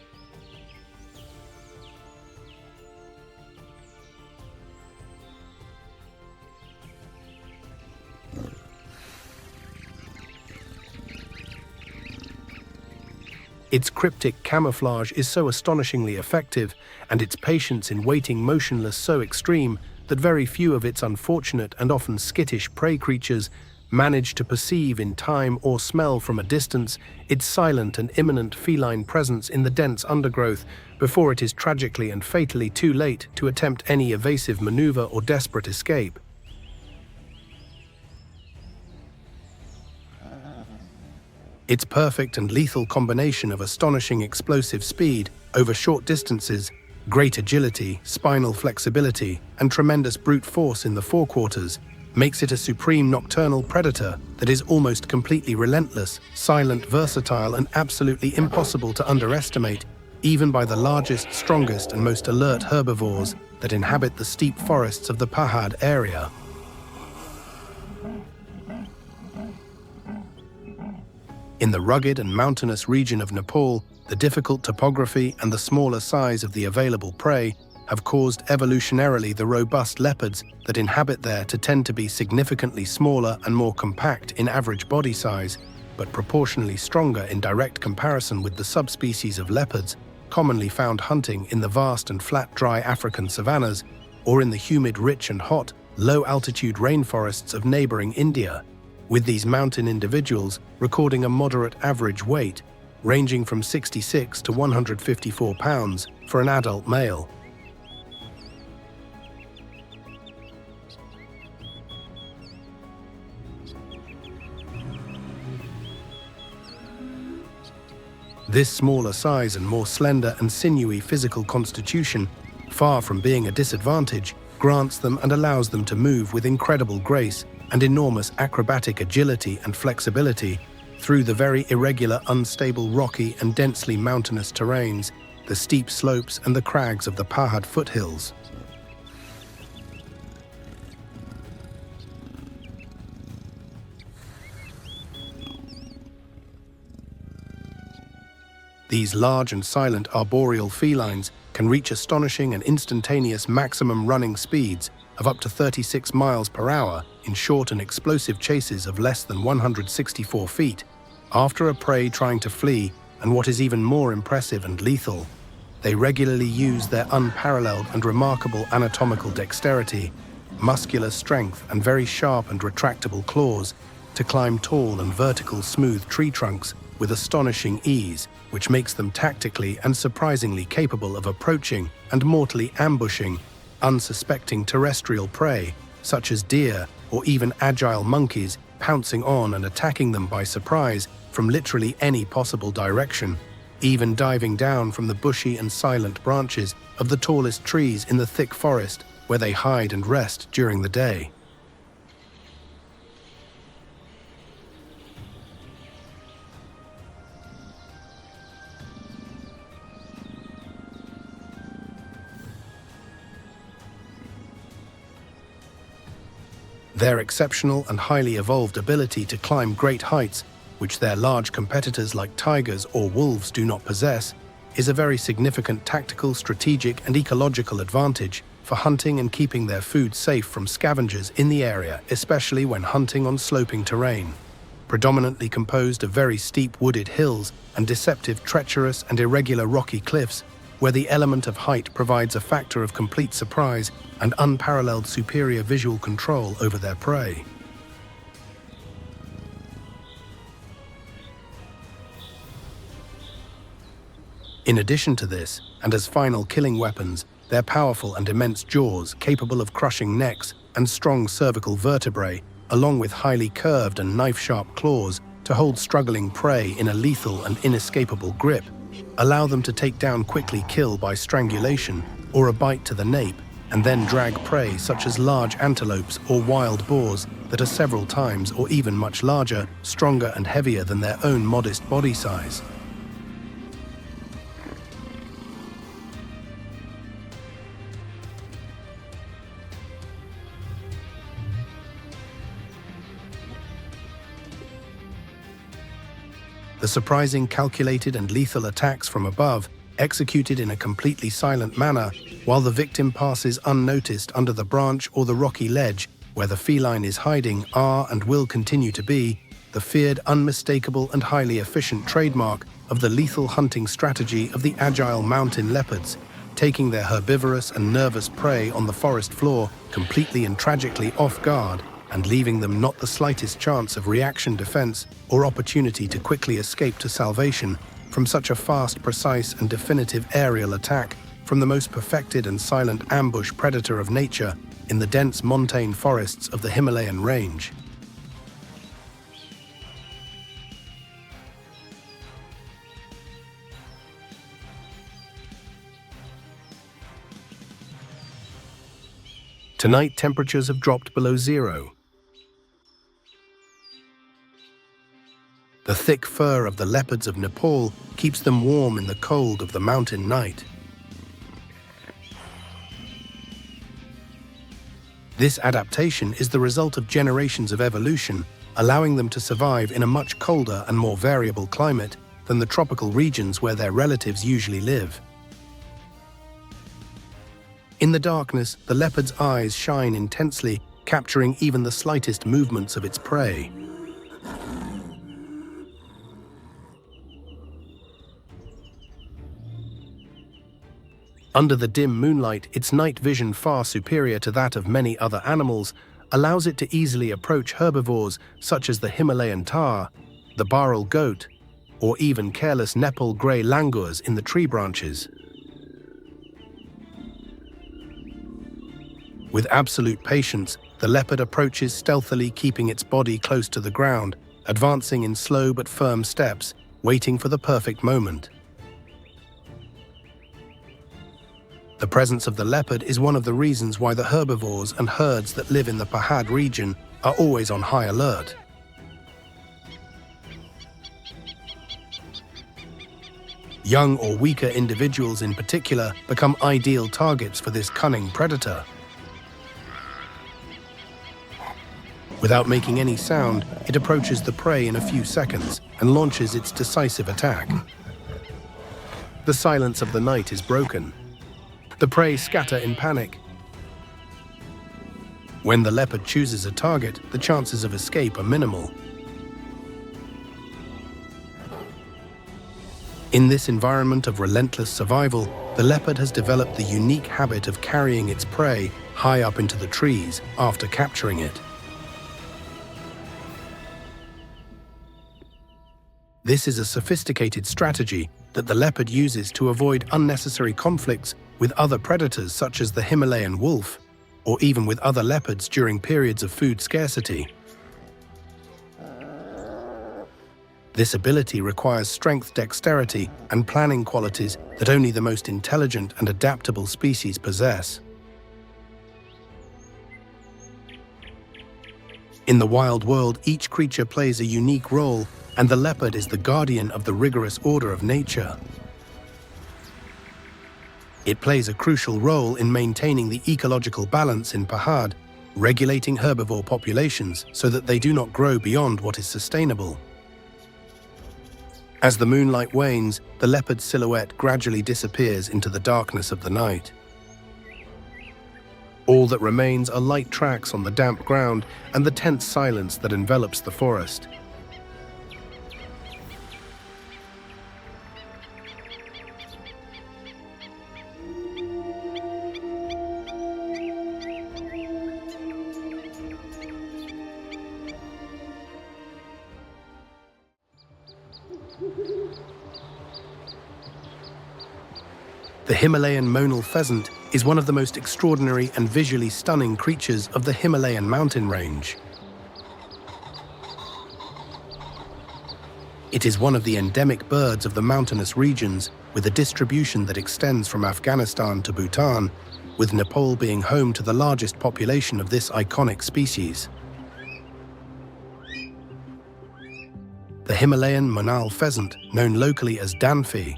Its cryptic camouflage is so astonishingly effective, and its patience in waiting motionless so extreme, that very few of its unfortunate and often skittish prey creatures manage to perceive in time or smell from a distance its silent and imminent feline presence in the dense undergrowth before it is tragically and fatally too late to attempt any evasive maneuver or desperate escape. Its perfect and lethal combination of astonishing explosive speed over short distances Great agility, spinal flexibility, and tremendous brute force in the forequarters makes it a supreme nocturnal predator that is almost completely relentless, silent, versatile, and absolutely impossible to underestimate, even by the largest, strongest, and most alert herbivores that inhabit the steep forests of the Pahad area. In the rugged and mountainous region of Nepal, the difficult topography and the smaller size of the available prey have caused evolutionarily the robust leopards that inhabit there to tend to be significantly smaller and more compact in average body size, but proportionally stronger in direct comparison with the subspecies of leopards commonly found hunting in the vast and flat dry African savannas or in the humid, rich and hot, low-altitude rainforests of neighboring India, with these mountain individuals recording a moderate average weight ranging from 66 to 154 pounds for an adult male. This smaller size and more slender and sinewy physical constitution, far from being a disadvantage, grants them and allows them to move with incredible grace and enormous acrobatic agility and flexibility through the very irregular, unstable, rocky and densely mountainous terrains, the steep slopes and the crags of the Pahad foothills. These large and silent arboreal felines can reach astonishing and instantaneous maximum running speeds of up to 36 miles per hour in short and explosive chases of less than 164 feet, after a prey trying to flee, and what is even more impressive and lethal, they regularly use their unparalleled and remarkable anatomical dexterity, muscular strength and very sharp and retractable claws to climb tall and vertical smooth tree trunks with astonishing ease, which makes them tactically and surprisingly capable of approaching and mortally ambushing unsuspecting terrestrial prey, such as deer or even agile monkeys, pouncing on and attacking them by surprise from literally any possible direction, even diving down from the bushy and silent branches of the tallest trees in the thick forest where they hide and rest during the day. Their exceptional and highly evolved ability to climb great heights, which their large competitors like tigers or wolves do not possess, is a very significant tactical, strategic, and ecological advantage for hunting and keeping their food safe from scavengers in the area, especially when hunting on sloping terrain, predominantly composed of very steep wooded hills and deceptive, treacherous, and irregular rocky cliffs, where the element of height provides a factor of complete surprise and unparalleled superior visual control over their prey. In addition to this, and as final killing weapons, their powerful and immense jaws, capable of crushing necks, and strong cervical vertebrae, along with highly curved and knife-sharp claws to hold struggling prey in a lethal and inescapable grip, allow them to take down quickly kill by strangulation or a bite to the nape, and then drag prey such as large antelopes or wild boars that are several times or even much larger, stronger and heavier than their own modest body size. The surprising, calculated and lethal attacks from above, executed in a completely silent manner, while the victim passes unnoticed under the branch or the rocky ledge where the feline is hiding, are and will continue to be the feared, unmistakable and highly efficient trademark of the lethal hunting strategy of the agile mountain leopards, taking their herbivorous and nervous prey on the forest floor completely and tragically off guard, and leaving them not the slightest chance of reaction, defense, or opportunity to quickly escape to salvation from such a fast, precise, and definitive aerial attack from the most perfected and silent ambush predator of nature in the dense montane forests of the Himalayan range. Tonight, temperatures have dropped below zero. The thick fur of the leopards of Nepal keeps them warm in the cold of the mountain night. This adaptation is the result of generations of evolution, allowing them to survive in a much colder and more variable climate than the tropical regions where their relatives usually live. In the darkness, the leopard's eyes shine intensely, capturing even the slightest movements of its prey. Under the dim moonlight, its night vision, far superior to that of many other animals, allows it to easily approach herbivores such as the Himalayan tahr, the bharal goat, or even careless Nepal grey langurs in the tree branches. With absolute patience, the leopard approaches stealthily, keeping its body close to the ground, advancing in slow but firm steps, waiting for the perfect moment. The presence of the leopard is one of the reasons why the herbivores and herds that live in the Pahad region are always on high alert. Young or weaker individuals in particular become ideal targets for this cunning predator. Without making any sound, it approaches the prey in a few seconds and launches its decisive attack. The silence of the night is broken. The prey scatter in panic. When the leopard chooses a target, the chances of escape are minimal. In this environment of relentless survival, the leopard has developed the unique habit of carrying its prey high up into the trees after capturing it. This is a sophisticated strategy that the leopard uses to avoid unnecessary conflicts with other predators such as the Himalayan wolf, or even with other leopards during periods of food scarcity. This ability requires strength, dexterity, and planning qualities that only the most intelligent and adaptable species possess. In the wild world, each creature plays a unique role, and the leopard is the guardian of the rigorous order of nature. It plays a crucial role in maintaining the ecological balance in Pahad, regulating herbivore populations so that they do not grow beyond what is sustainable. As the moonlight wanes, the leopard's silhouette gradually disappears into the darkness of the night. All that remains are light tracks on the damp ground and the tense silence that envelops the forest. The Himalayan Monal pheasant is one of the most extraordinary and visually stunning creatures of the Himalayan mountain range. It is one of the endemic birds of the mountainous regions, with a distribution that extends from Afghanistan to Bhutan, with Nepal being home to the largest population of this iconic species. The Himalayan Monal pheasant, known locally as danfi,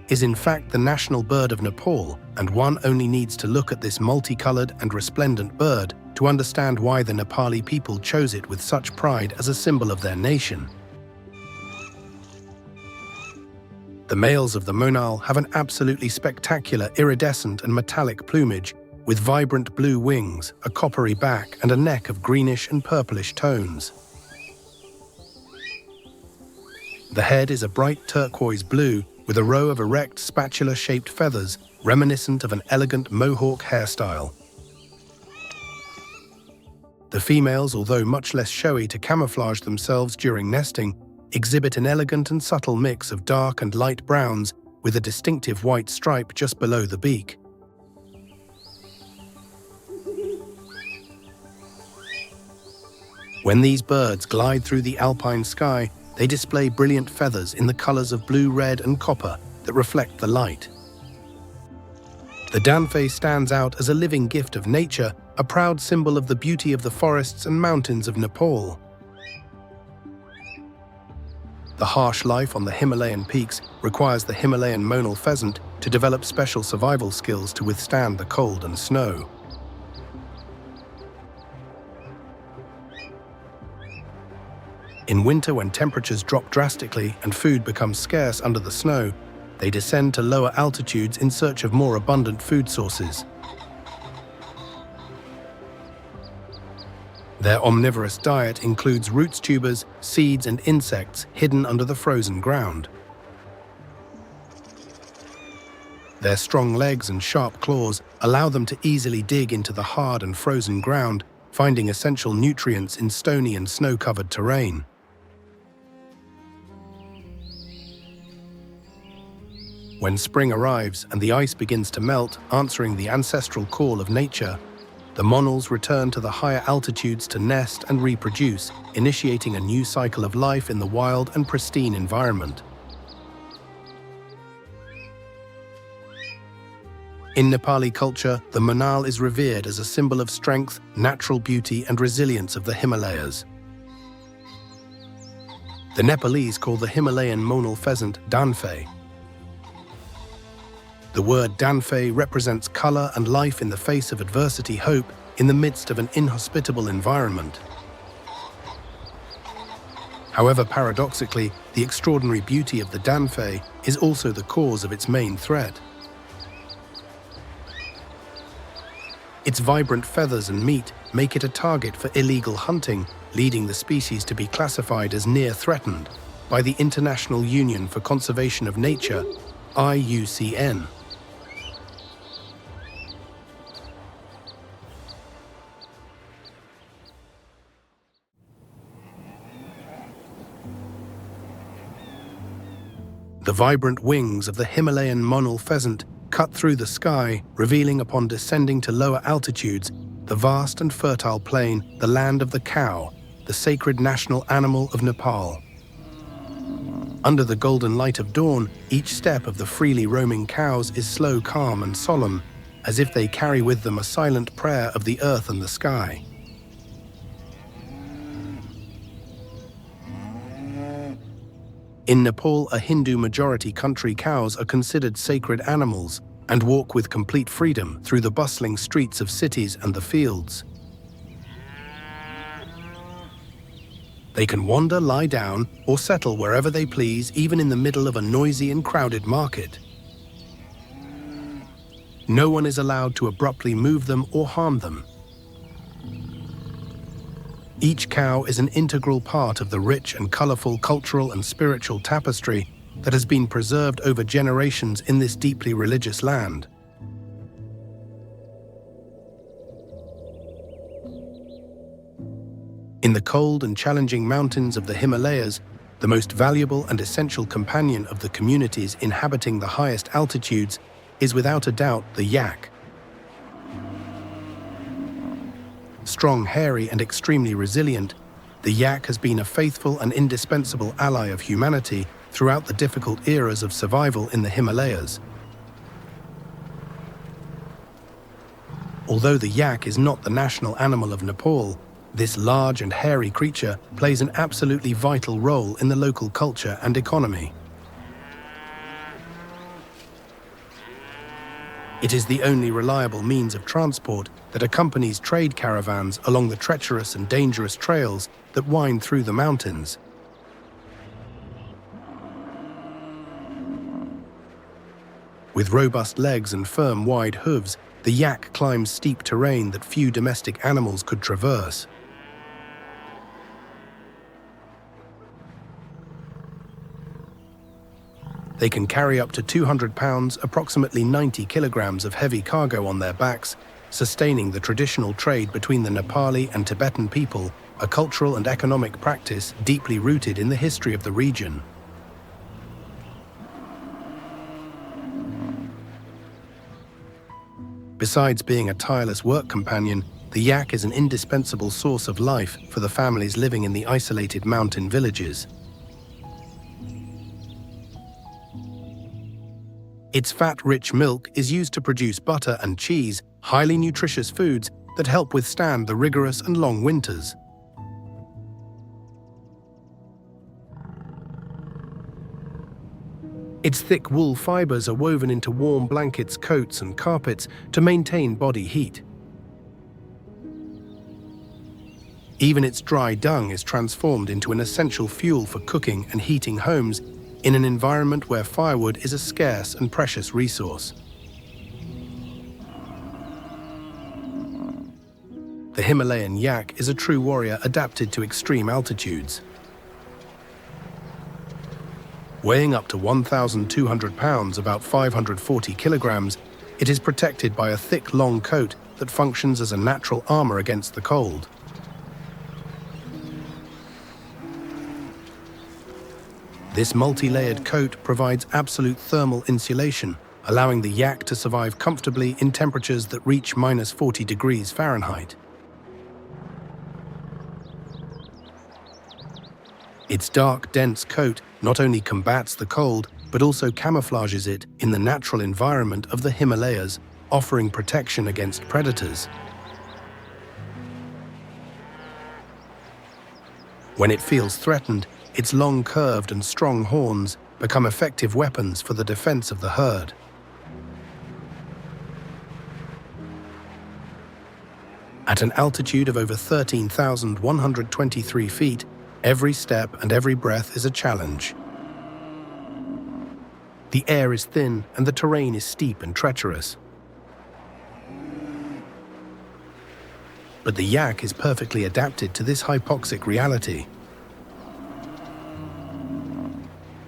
is in fact the national bird of Nepal, and one only needs to look at this multicolored and resplendent bird to understand why the Nepali people chose it with such pride as a symbol of their nation. The males of the Monal have an absolutely spectacular iridescent and metallic plumage, with vibrant blue wings, a coppery back, and a neck of greenish and purplish tones. The head is a bright turquoise blue, with a row of erect spatula-shaped feathers reminiscent of an elegant mohawk hairstyle. The females, although much less showy to camouflage themselves during nesting, exhibit an elegant and subtle mix of dark and light browns with a distinctive white stripe just below the beak. When these birds glide through the alpine sky, they display brilliant feathers in the colors of blue, red, and copper that reflect the light. The danfe stands out as a living gift of nature, a proud symbol of the beauty of the forests and mountains of Nepal. The harsh life on the Himalayan peaks requires the Himalayan Monal pheasant to develop special survival skills to withstand the cold and snow. In winter, when temperatures drop drastically and food becomes scarce under the snow, they descend to lower altitudes in search of more abundant food sources. Their omnivorous diet includes roots, tubers, seeds, and insects hidden under the frozen ground. Their strong legs and sharp claws allow them to easily dig into the hard and frozen ground, finding essential nutrients in stony and snow-covered terrain. When spring arrives and the ice begins to melt, answering the ancestral call of nature, the Monals return to the higher altitudes to nest and reproduce, initiating a new cycle of life in the wild and pristine environment. In Nepali culture, the Monal is revered as a symbol of strength, natural beauty, and resilience of the Himalayas. The Nepalese call the Himalayan Monal pheasant danfei. The word danfei represents color and life in the face of adversity, hope in the midst of an inhospitable environment. However, paradoxically, the extraordinary beauty of the danfei is also the cause of its main threat. Its vibrant feathers and meat make it a target for illegal hunting, leading the species to be classified as near threatened by the International Union for Conservation of Nature, IUCN. The vibrant wings of the Himalayan Monal pheasant cut through the sky, revealing upon descending to lower altitudes the vast and fertile plain, the land of the cow, the sacred national animal of Nepal. Under the golden light of dawn, each step of the freely roaming cows is slow, calm, and solemn, as if they carry with them a silent prayer of the earth and the sky. In Nepal, a Hindu-majority country, cows are considered sacred animals and walk with complete freedom through the bustling streets of cities and the fields. They can wander, lie down, or settle wherever they please, even in the middle of a noisy and crowded market. No one is allowed to abruptly move them or harm them. Each cow is an integral part of the rich and colorful cultural and spiritual tapestry that has been preserved over generations in this deeply religious land. In the cold and challenging mountains of the Himalayas, the most valuable and essential companion of the communities inhabiting the highest altitudes is without a doubt the yak. Strong, hairy, and extremely resilient, the yak has been a faithful and indispensable ally of humanity throughout the difficult eras of survival in the Himalayas. Although the yak is not the national animal of Nepal, this large and hairy creature plays an absolutely vital role in the local culture and economy. It is the only reliable means of transport that accompanies trade caravans along the treacherous and dangerous trails that wind through the mountains. With robust legs and firm, wide hooves, the yak climbs steep terrain that few domestic animals could traverse. They can carry up to 200 pounds, approximately 90 kilograms of heavy cargo on their backs, sustaining the traditional trade between the Nepali and Tibetan people, a cultural and economic practice deeply rooted in the history of the region. Besides being a tireless work companion, the yak is an indispensable source of life for the families living in the isolated mountain villages. Its fat-rich milk is used to produce butter and cheese, highly nutritious foods that help withstand the rigorous and long winters. Its thick wool fibers are woven into warm blankets, coats, and carpets to maintain body heat. Even its dry dung is transformed into an essential fuel for cooking and heating homes in an environment where firewood is a scarce and precious resource. The Himalayan yak is a true warrior adapted to extreme altitudes. Weighing up to 1,200 pounds, about 540 kilograms, it is protected by a thick, long coat that functions as a natural armor against the cold. This multi-layered coat provides absolute thermal insulation, allowing the yak to survive comfortably in temperatures that reach -40 degrees Fahrenheit. Its dark, dense coat not only combats the cold, but also camouflages it in the natural environment of the Himalayas, offering protection against predators. When it feels threatened, its long, curved and strong horns become effective weapons for the defense of the herd. At an altitude of over 13,123 feet, every step and every breath is a challenge. The air is thin and the terrain is steep and treacherous. But the yak is perfectly adapted to this hypoxic reality.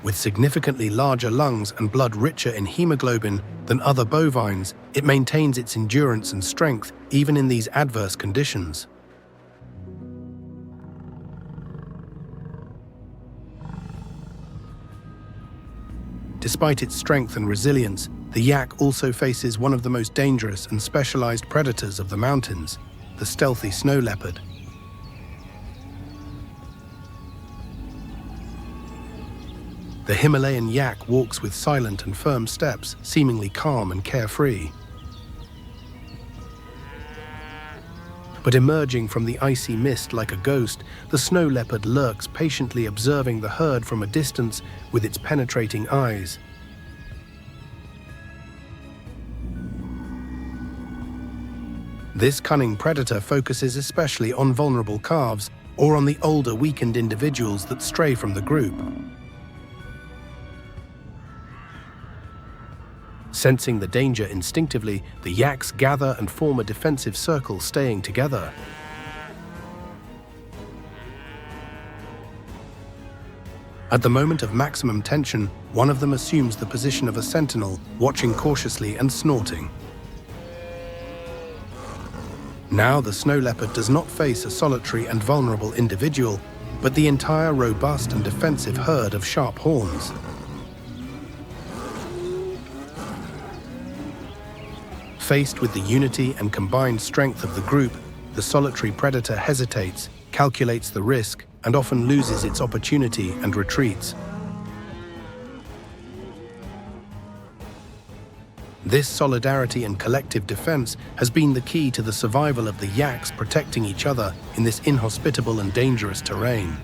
With significantly larger lungs and blood richer in hemoglobin than other bovines, it maintains its endurance and strength even in these adverse conditions. Despite its strength and resilience, the yak also faces one of the most dangerous and specialized predators of the mountains, the stealthy snow leopard. The Himalayan yak walks with silent and firm steps, seemingly calm and carefree. But emerging from the icy mist like a ghost, the snow leopard lurks, patiently observing the herd from a distance with its penetrating eyes. This cunning predator focuses especially on vulnerable calves or on the older, weakened individuals that stray from the group. Sensing the danger instinctively, the yaks gather and form a defensive circle, staying together. At the moment of maximum tension, one of them assumes the position of a sentinel, watching cautiously and snorting. Now the snow leopard does not face a solitary and vulnerable individual, but the entire robust and defensive herd of sharp horns. Faced with the unity and combined strength of the group, the solitary predator hesitates, calculates the risk, and often loses its opportunity and retreats. This solidarity and collective defense has been the key to the survival of the yaks protecting each other in this inhospitable and dangerous terrain.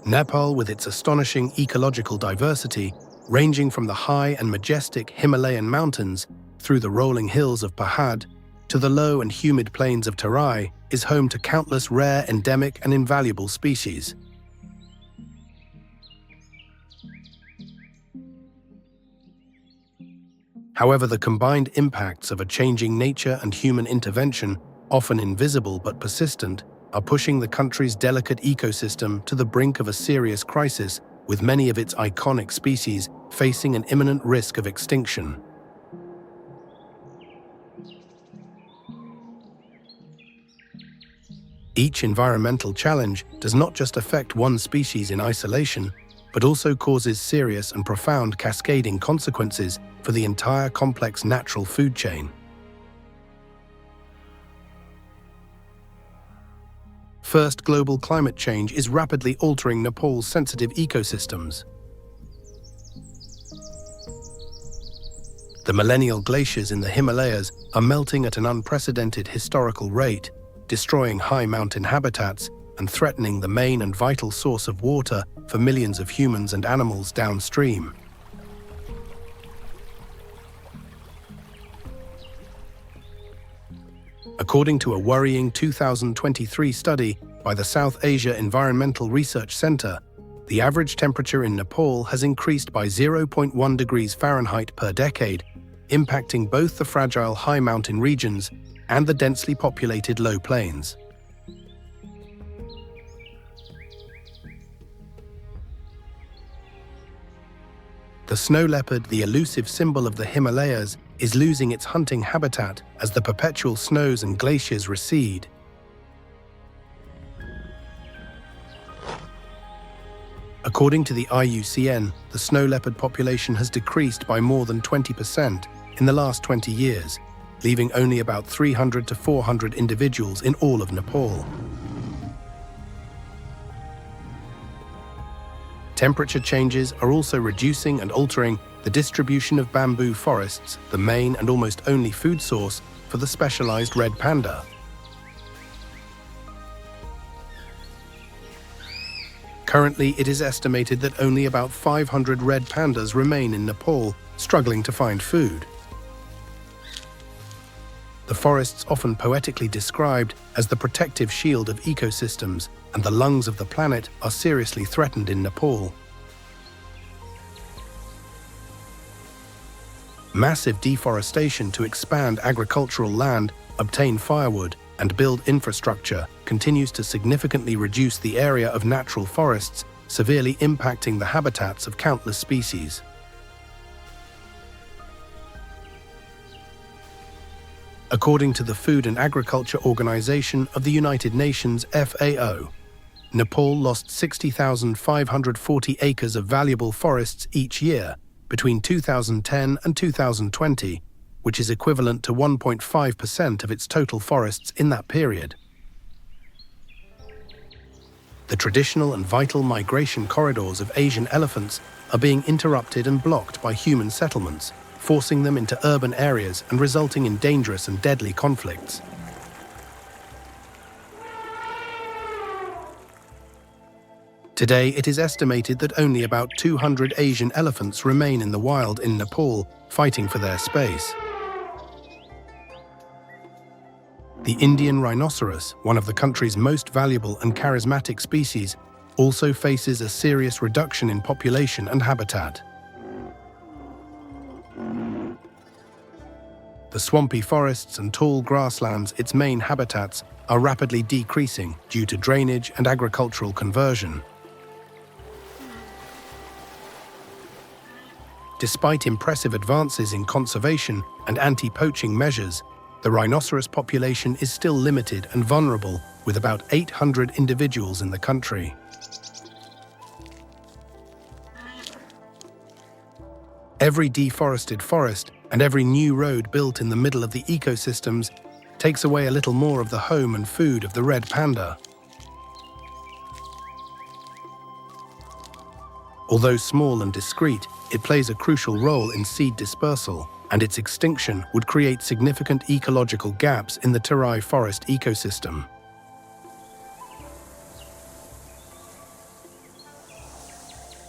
Nepal, with its astonishing ecological diversity, ranging from the high and majestic Himalayan mountains through the rolling hills of Pahad to the low and humid plains of Terai, is home to countless rare, endemic, and invaluable species. However, the combined impacts of a changing nature and human intervention, often invisible but persistent, are pushing the country's delicate ecosystem to the brink of a serious crisis, with many of its iconic species facing an imminent risk of extinction. Each environmental challenge does not just affect one species in isolation, but also causes serious and profound cascading consequences for the entire complex natural food chain. First, global climate change is rapidly altering Nepal's sensitive ecosystems. The millennial glaciers in the Himalayas are melting at an unprecedented historical rate, destroying high mountain habitats and threatening the main and vital source of water for millions of humans and animals downstream. According to a worrying 2023 study by the South Asia Environmental Research Center, the average temperature in Nepal has increased by 0.1 degrees Fahrenheit per decade, impacting both the fragile high mountain regions and the densely populated low plains. The snow leopard, the elusive symbol of the Himalayas, is losing its hunting habitat as the perpetual snows and glaciers recede. According to the IUCN, the snow leopard population has decreased by more than 20% in the last 20 years, leaving only about 300 to 400 individuals in all of Nepal. Temperature changes are also reducing and altering the distribution of bamboo forests, the main and almost only food source for the specialized red panda. Currently, it is estimated that only about 500 red pandas remain in Nepal, struggling to find food. The forests, often poetically described as the protective shield of ecosystems and the lungs of the planet, are seriously threatened in Nepal. Massive deforestation to expand agricultural land, obtain firewood, and build infrastructure continues to significantly reduce the area of natural forests, severely impacting the habitats of countless species. According to the Food and Agriculture Organization of the United Nations (FAO), Nepal lost 60,540 acres of valuable forests each year between 2010 and 2020, which is equivalent to 1.5% of its total forests in that period. The traditional and vital migration corridors of Asian elephants are being interrupted and blocked by human settlements, forcing them into urban areas and resulting in dangerous and deadly conflicts. Today, it is estimated that only about 200 Asian elephants remain in the wild in Nepal, fighting for their space. The Indian rhinoceros, one of the country's most valuable and charismatic species, also faces a serious reduction in population and habitat. The swampy forests and tall grasslands, its main habitats, are rapidly decreasing due to drainage and agricultural conversion. Despite impressive advances in conservation and anti-poaching measures, the rhinoceros population is still limited and vulnerable, with about 800 individuals in the country. Every deforested forest and every new road built in the middle of the ecosystems takes away a little more of the home and food of the red panda. Although small and discreet, it plays a crucial role in seed dispersal, and its extinction would create significant ecological gaps in the Terai forest ecosystem.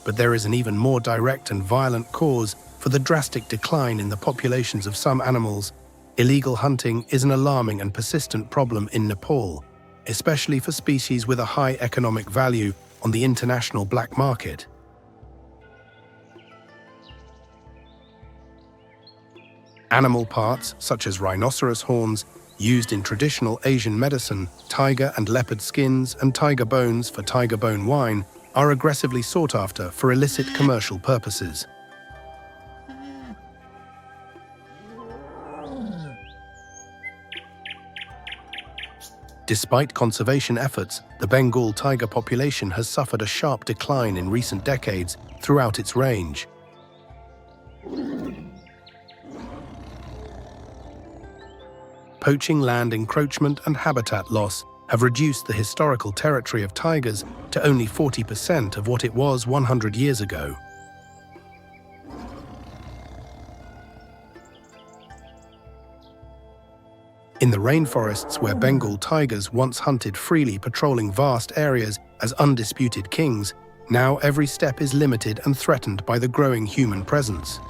But there is an even more direct and violent cause for the drastic decline in the populations of some animals. Illegal hunting is an alarming and persistent problem in Nepal, especially for species with a high economic value on the international black market. Animal parts, such as rhinoceros horns, used in traditional Asian medicine, tiger and leopard skins, and tiger bones for tiger bone wine, are aggressively sought after for illicit commercial purposes. Despite conservation efforts, the Bengal tiger population has suffered a sharp decline in recent decades throughout its range. Poaching, land encroachment, and habitat loss have reduced the historical territory of tigers to only 40% of what it was 100 years ago. In the rainforests where Bengal tigers once hunted freely, patrolling vast areas as undisputed kings, now every step is limited and threatened by the growing human presence.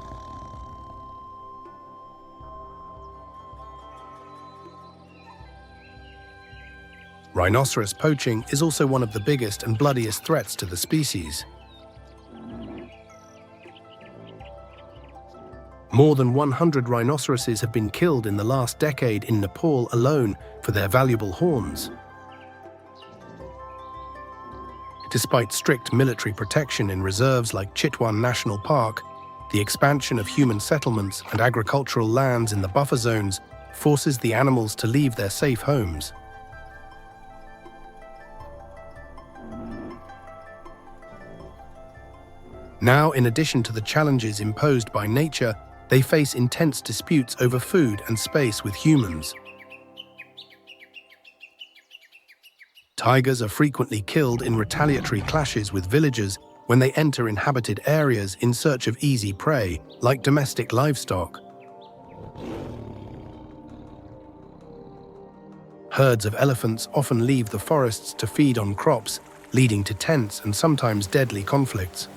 Rhinoceros poaching is also one of the biggest and bloodiest threats to the species. More than 100 rhinoceroses have been killed in the last decade in Nepal alone for their valuable horns. Despite strict military protection in reserves like Chitwan National Park, the expansion of human settlements and agricultural lands in the buffer zones forces the animals to leave their safe homes. Now, in addition to the challenges imposed by nature, they face intense disputes over food and space with humans. Tigers are frequently killed in retaliatory clashes with villagers when they enter inhabited areas in search of easy prey, like domestic livestock. Herds of elephants often leave the forests to feed on crops, leading to tense and sometimes deadly conflicts.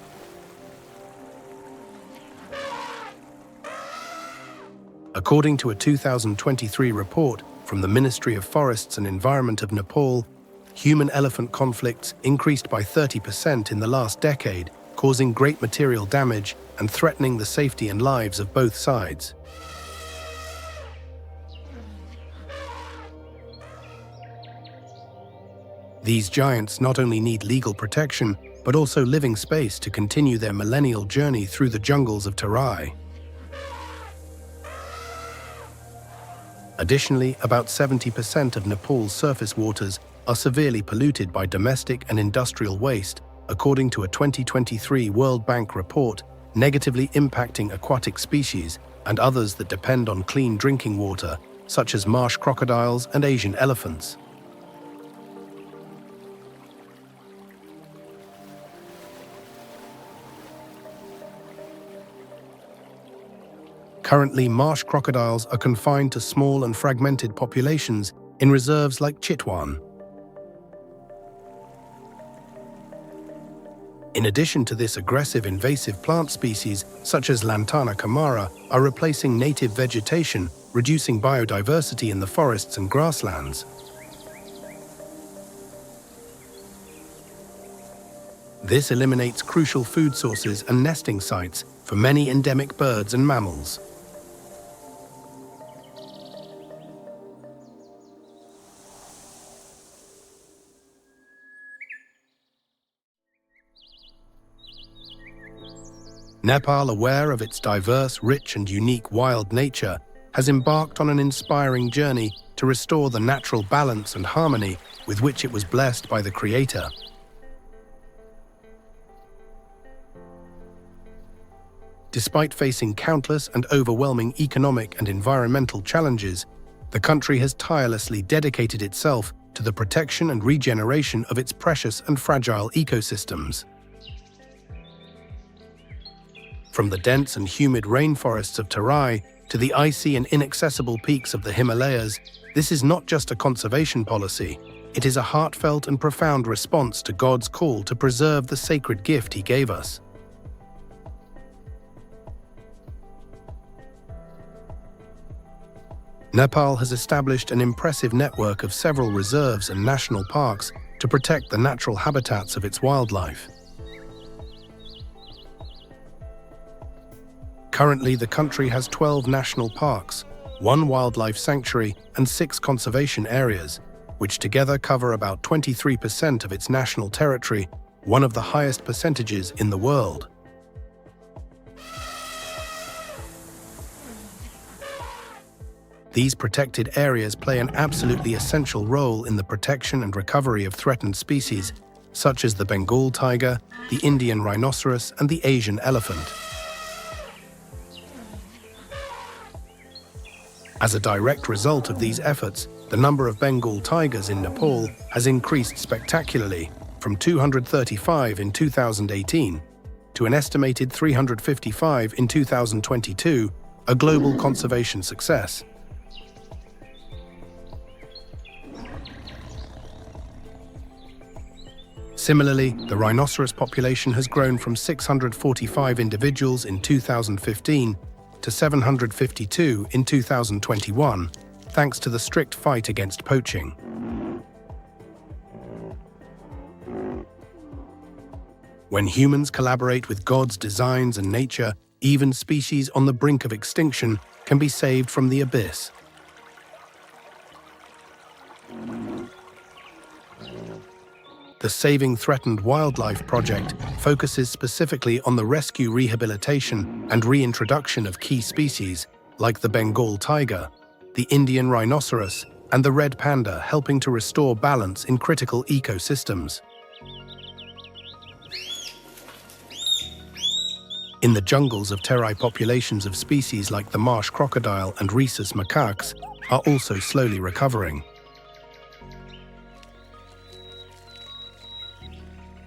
According to a 2023 report from the Ministry of Forests and Environment of Nepal, human-elephant conflicts increased by 30% in the last decade, causing great material damage and threatening the safety and lives of both sides. These giants not only need legal protection, but also living space to continue their millennial journey through the jungles of Terai. Additionally, about 70% of Nepal's surface waters are severely polluted by domestic and industrial waste, according to a 2023 World Bank report, negatively impacting aquatic species and others that depend on clean drinking water, such as marsh crocodiles and Asian elephants. Currently, marsh crocodiles are confined to small and fragmented populations in reserves like Chitwan. In addition to this, aggressive invasive plant species such as Lantana camara are replacing native vegetation, reducing biodiversity in the forests and grasslands. This eliminates crucial food sources and nesting sites for many endemic birds and mammals. Nepal, aware of its diverse, rich and unique wild nature, has embarked on an inspiring journey to restore the natural balance and harmony with which it was blessed by the Creator. Despite facing countless and overwhelming economic and environmental challenges, the country has tirelessly dedicated itself to the protection and regeneration of its precious and fragile ecosystems. From the dense and humid rainforests of Terai to the icy and inaccessible peaks of the Himalayas, this is not just a conservation policy, it is a heartfelt and profound response to God's call to preserve the sacred gift He gave us. Nepal has established an impressive network of several reserves and national parks to protect the natural habitats of its wildlife. Currently, the country has 12 national parks, 1 wildlife sanctuary, and 6 conservation areas, which together cover about 23% of its national territory, one of the highest percentages in the world. These protected areas play an absolutely essential role in the protection and recovery of threatened species, such as the Bengal tiger, the Indian rhinoceros, and the Asian elephant. As a direct result of these efforts, the number of Bengal tigers in Nepal has increased spectacularly from 235 in 2018 to an estimated 355 in 2022, a global conservation success. Similarly, the rhinoceros population has grown from 645 individuals in 2015 to 752 in 2021, thanks to the strict fight against poaching. When humans collaborate with God's designs and nature, even species on the brink of extinction can be saved from the abyss. The Saving Threatened Wildlife Project focuses specifically on the rescue, rehabilitation, and reintroduction of key species like the Bengal tiger, the Indian rhinoceros, and the red panda, helping to restore balance in critical ecosystems. In the jungles of Terai, populations of species like the Marsh crocodile and Rhesus macaques are also slowly recovering.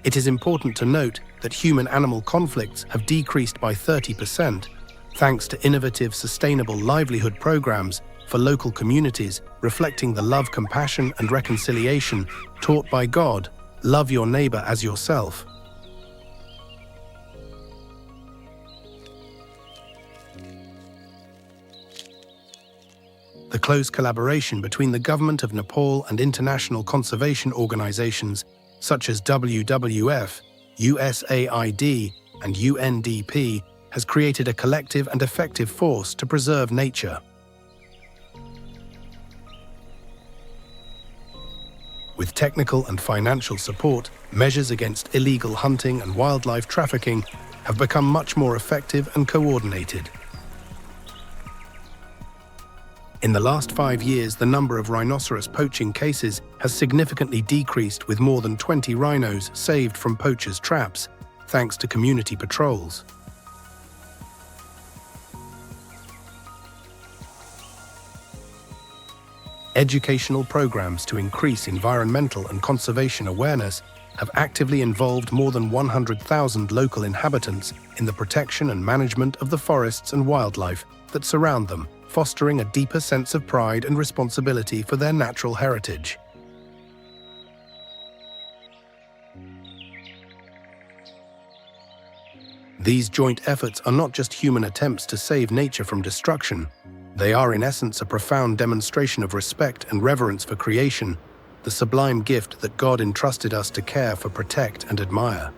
It is important to note that human-animal conflicts have decreased by 30%, thanks to innovative, sustainable livelihood programs for local communities, reflecting the love, compassion, and reconciliation taught by God. Love your neighbor as yourself. The close collaboration between the government of Nepal and international conservation organizations such as WWF, USAID, and UNDP has created a collective and effective force to preserve nature. With technical and financial support, measures against illegal hunting and wildlife trafficking have become much more effective and coordinated. In the last 5 years, the number of rhinoceros poaching cases has significantly decreased, with more than 20 rhinos saved from poachers' traps, thanks to community patrols. Educational programs to increase environmental and conservation awareness have actively involved more than 100,000 local inhabitants in the protection and management of the forests and wildlife that surround them, fostering a deeper sense of pride and responsibility for their natural heritage. These joint efforts are not just human attempts to save nature from destruction. They are in essence a profound demonstration of respect and reverence for creation, the sublime gift that God entrusted us to care for, protect, and admire.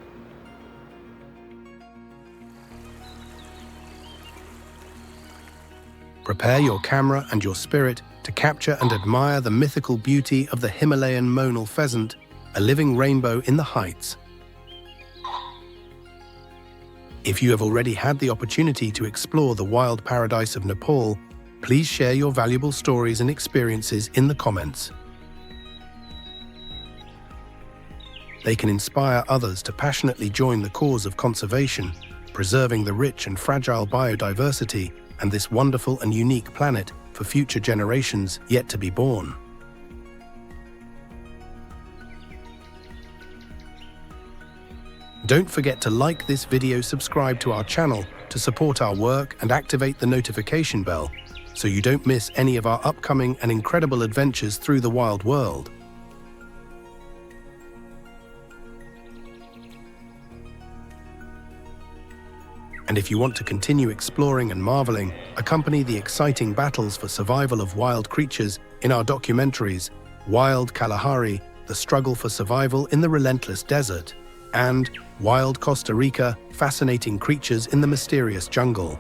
Prepare your camera and your spirit to capture and admire the mythical beauty of the Himalayan Monal pheasant, a living rainbow in the heights. If you have already had the opportunity to explore the wild paradise of Nepal, please share your valuable stories and experiences in the comments. They can inspire others to passionately join the cause of conservation, preserving the rich and fragile biodiversity and this wonderful and unique planet for future generations yet to be born. Don't forget to like this video, subscribe to our channel to support our work, and activate the notification bell so you don't miss any of our upcoming and incredible adventures through the wild world. And if you want to continue exploring and marveling, accompany the exciting battles for survival of wild creatures in our documentaries, Wild Kalahari, The Struggle for Survival in the Relentless Desert, and Wild Costa Rica, Fascinating Creatures in the Mysterious Jungle.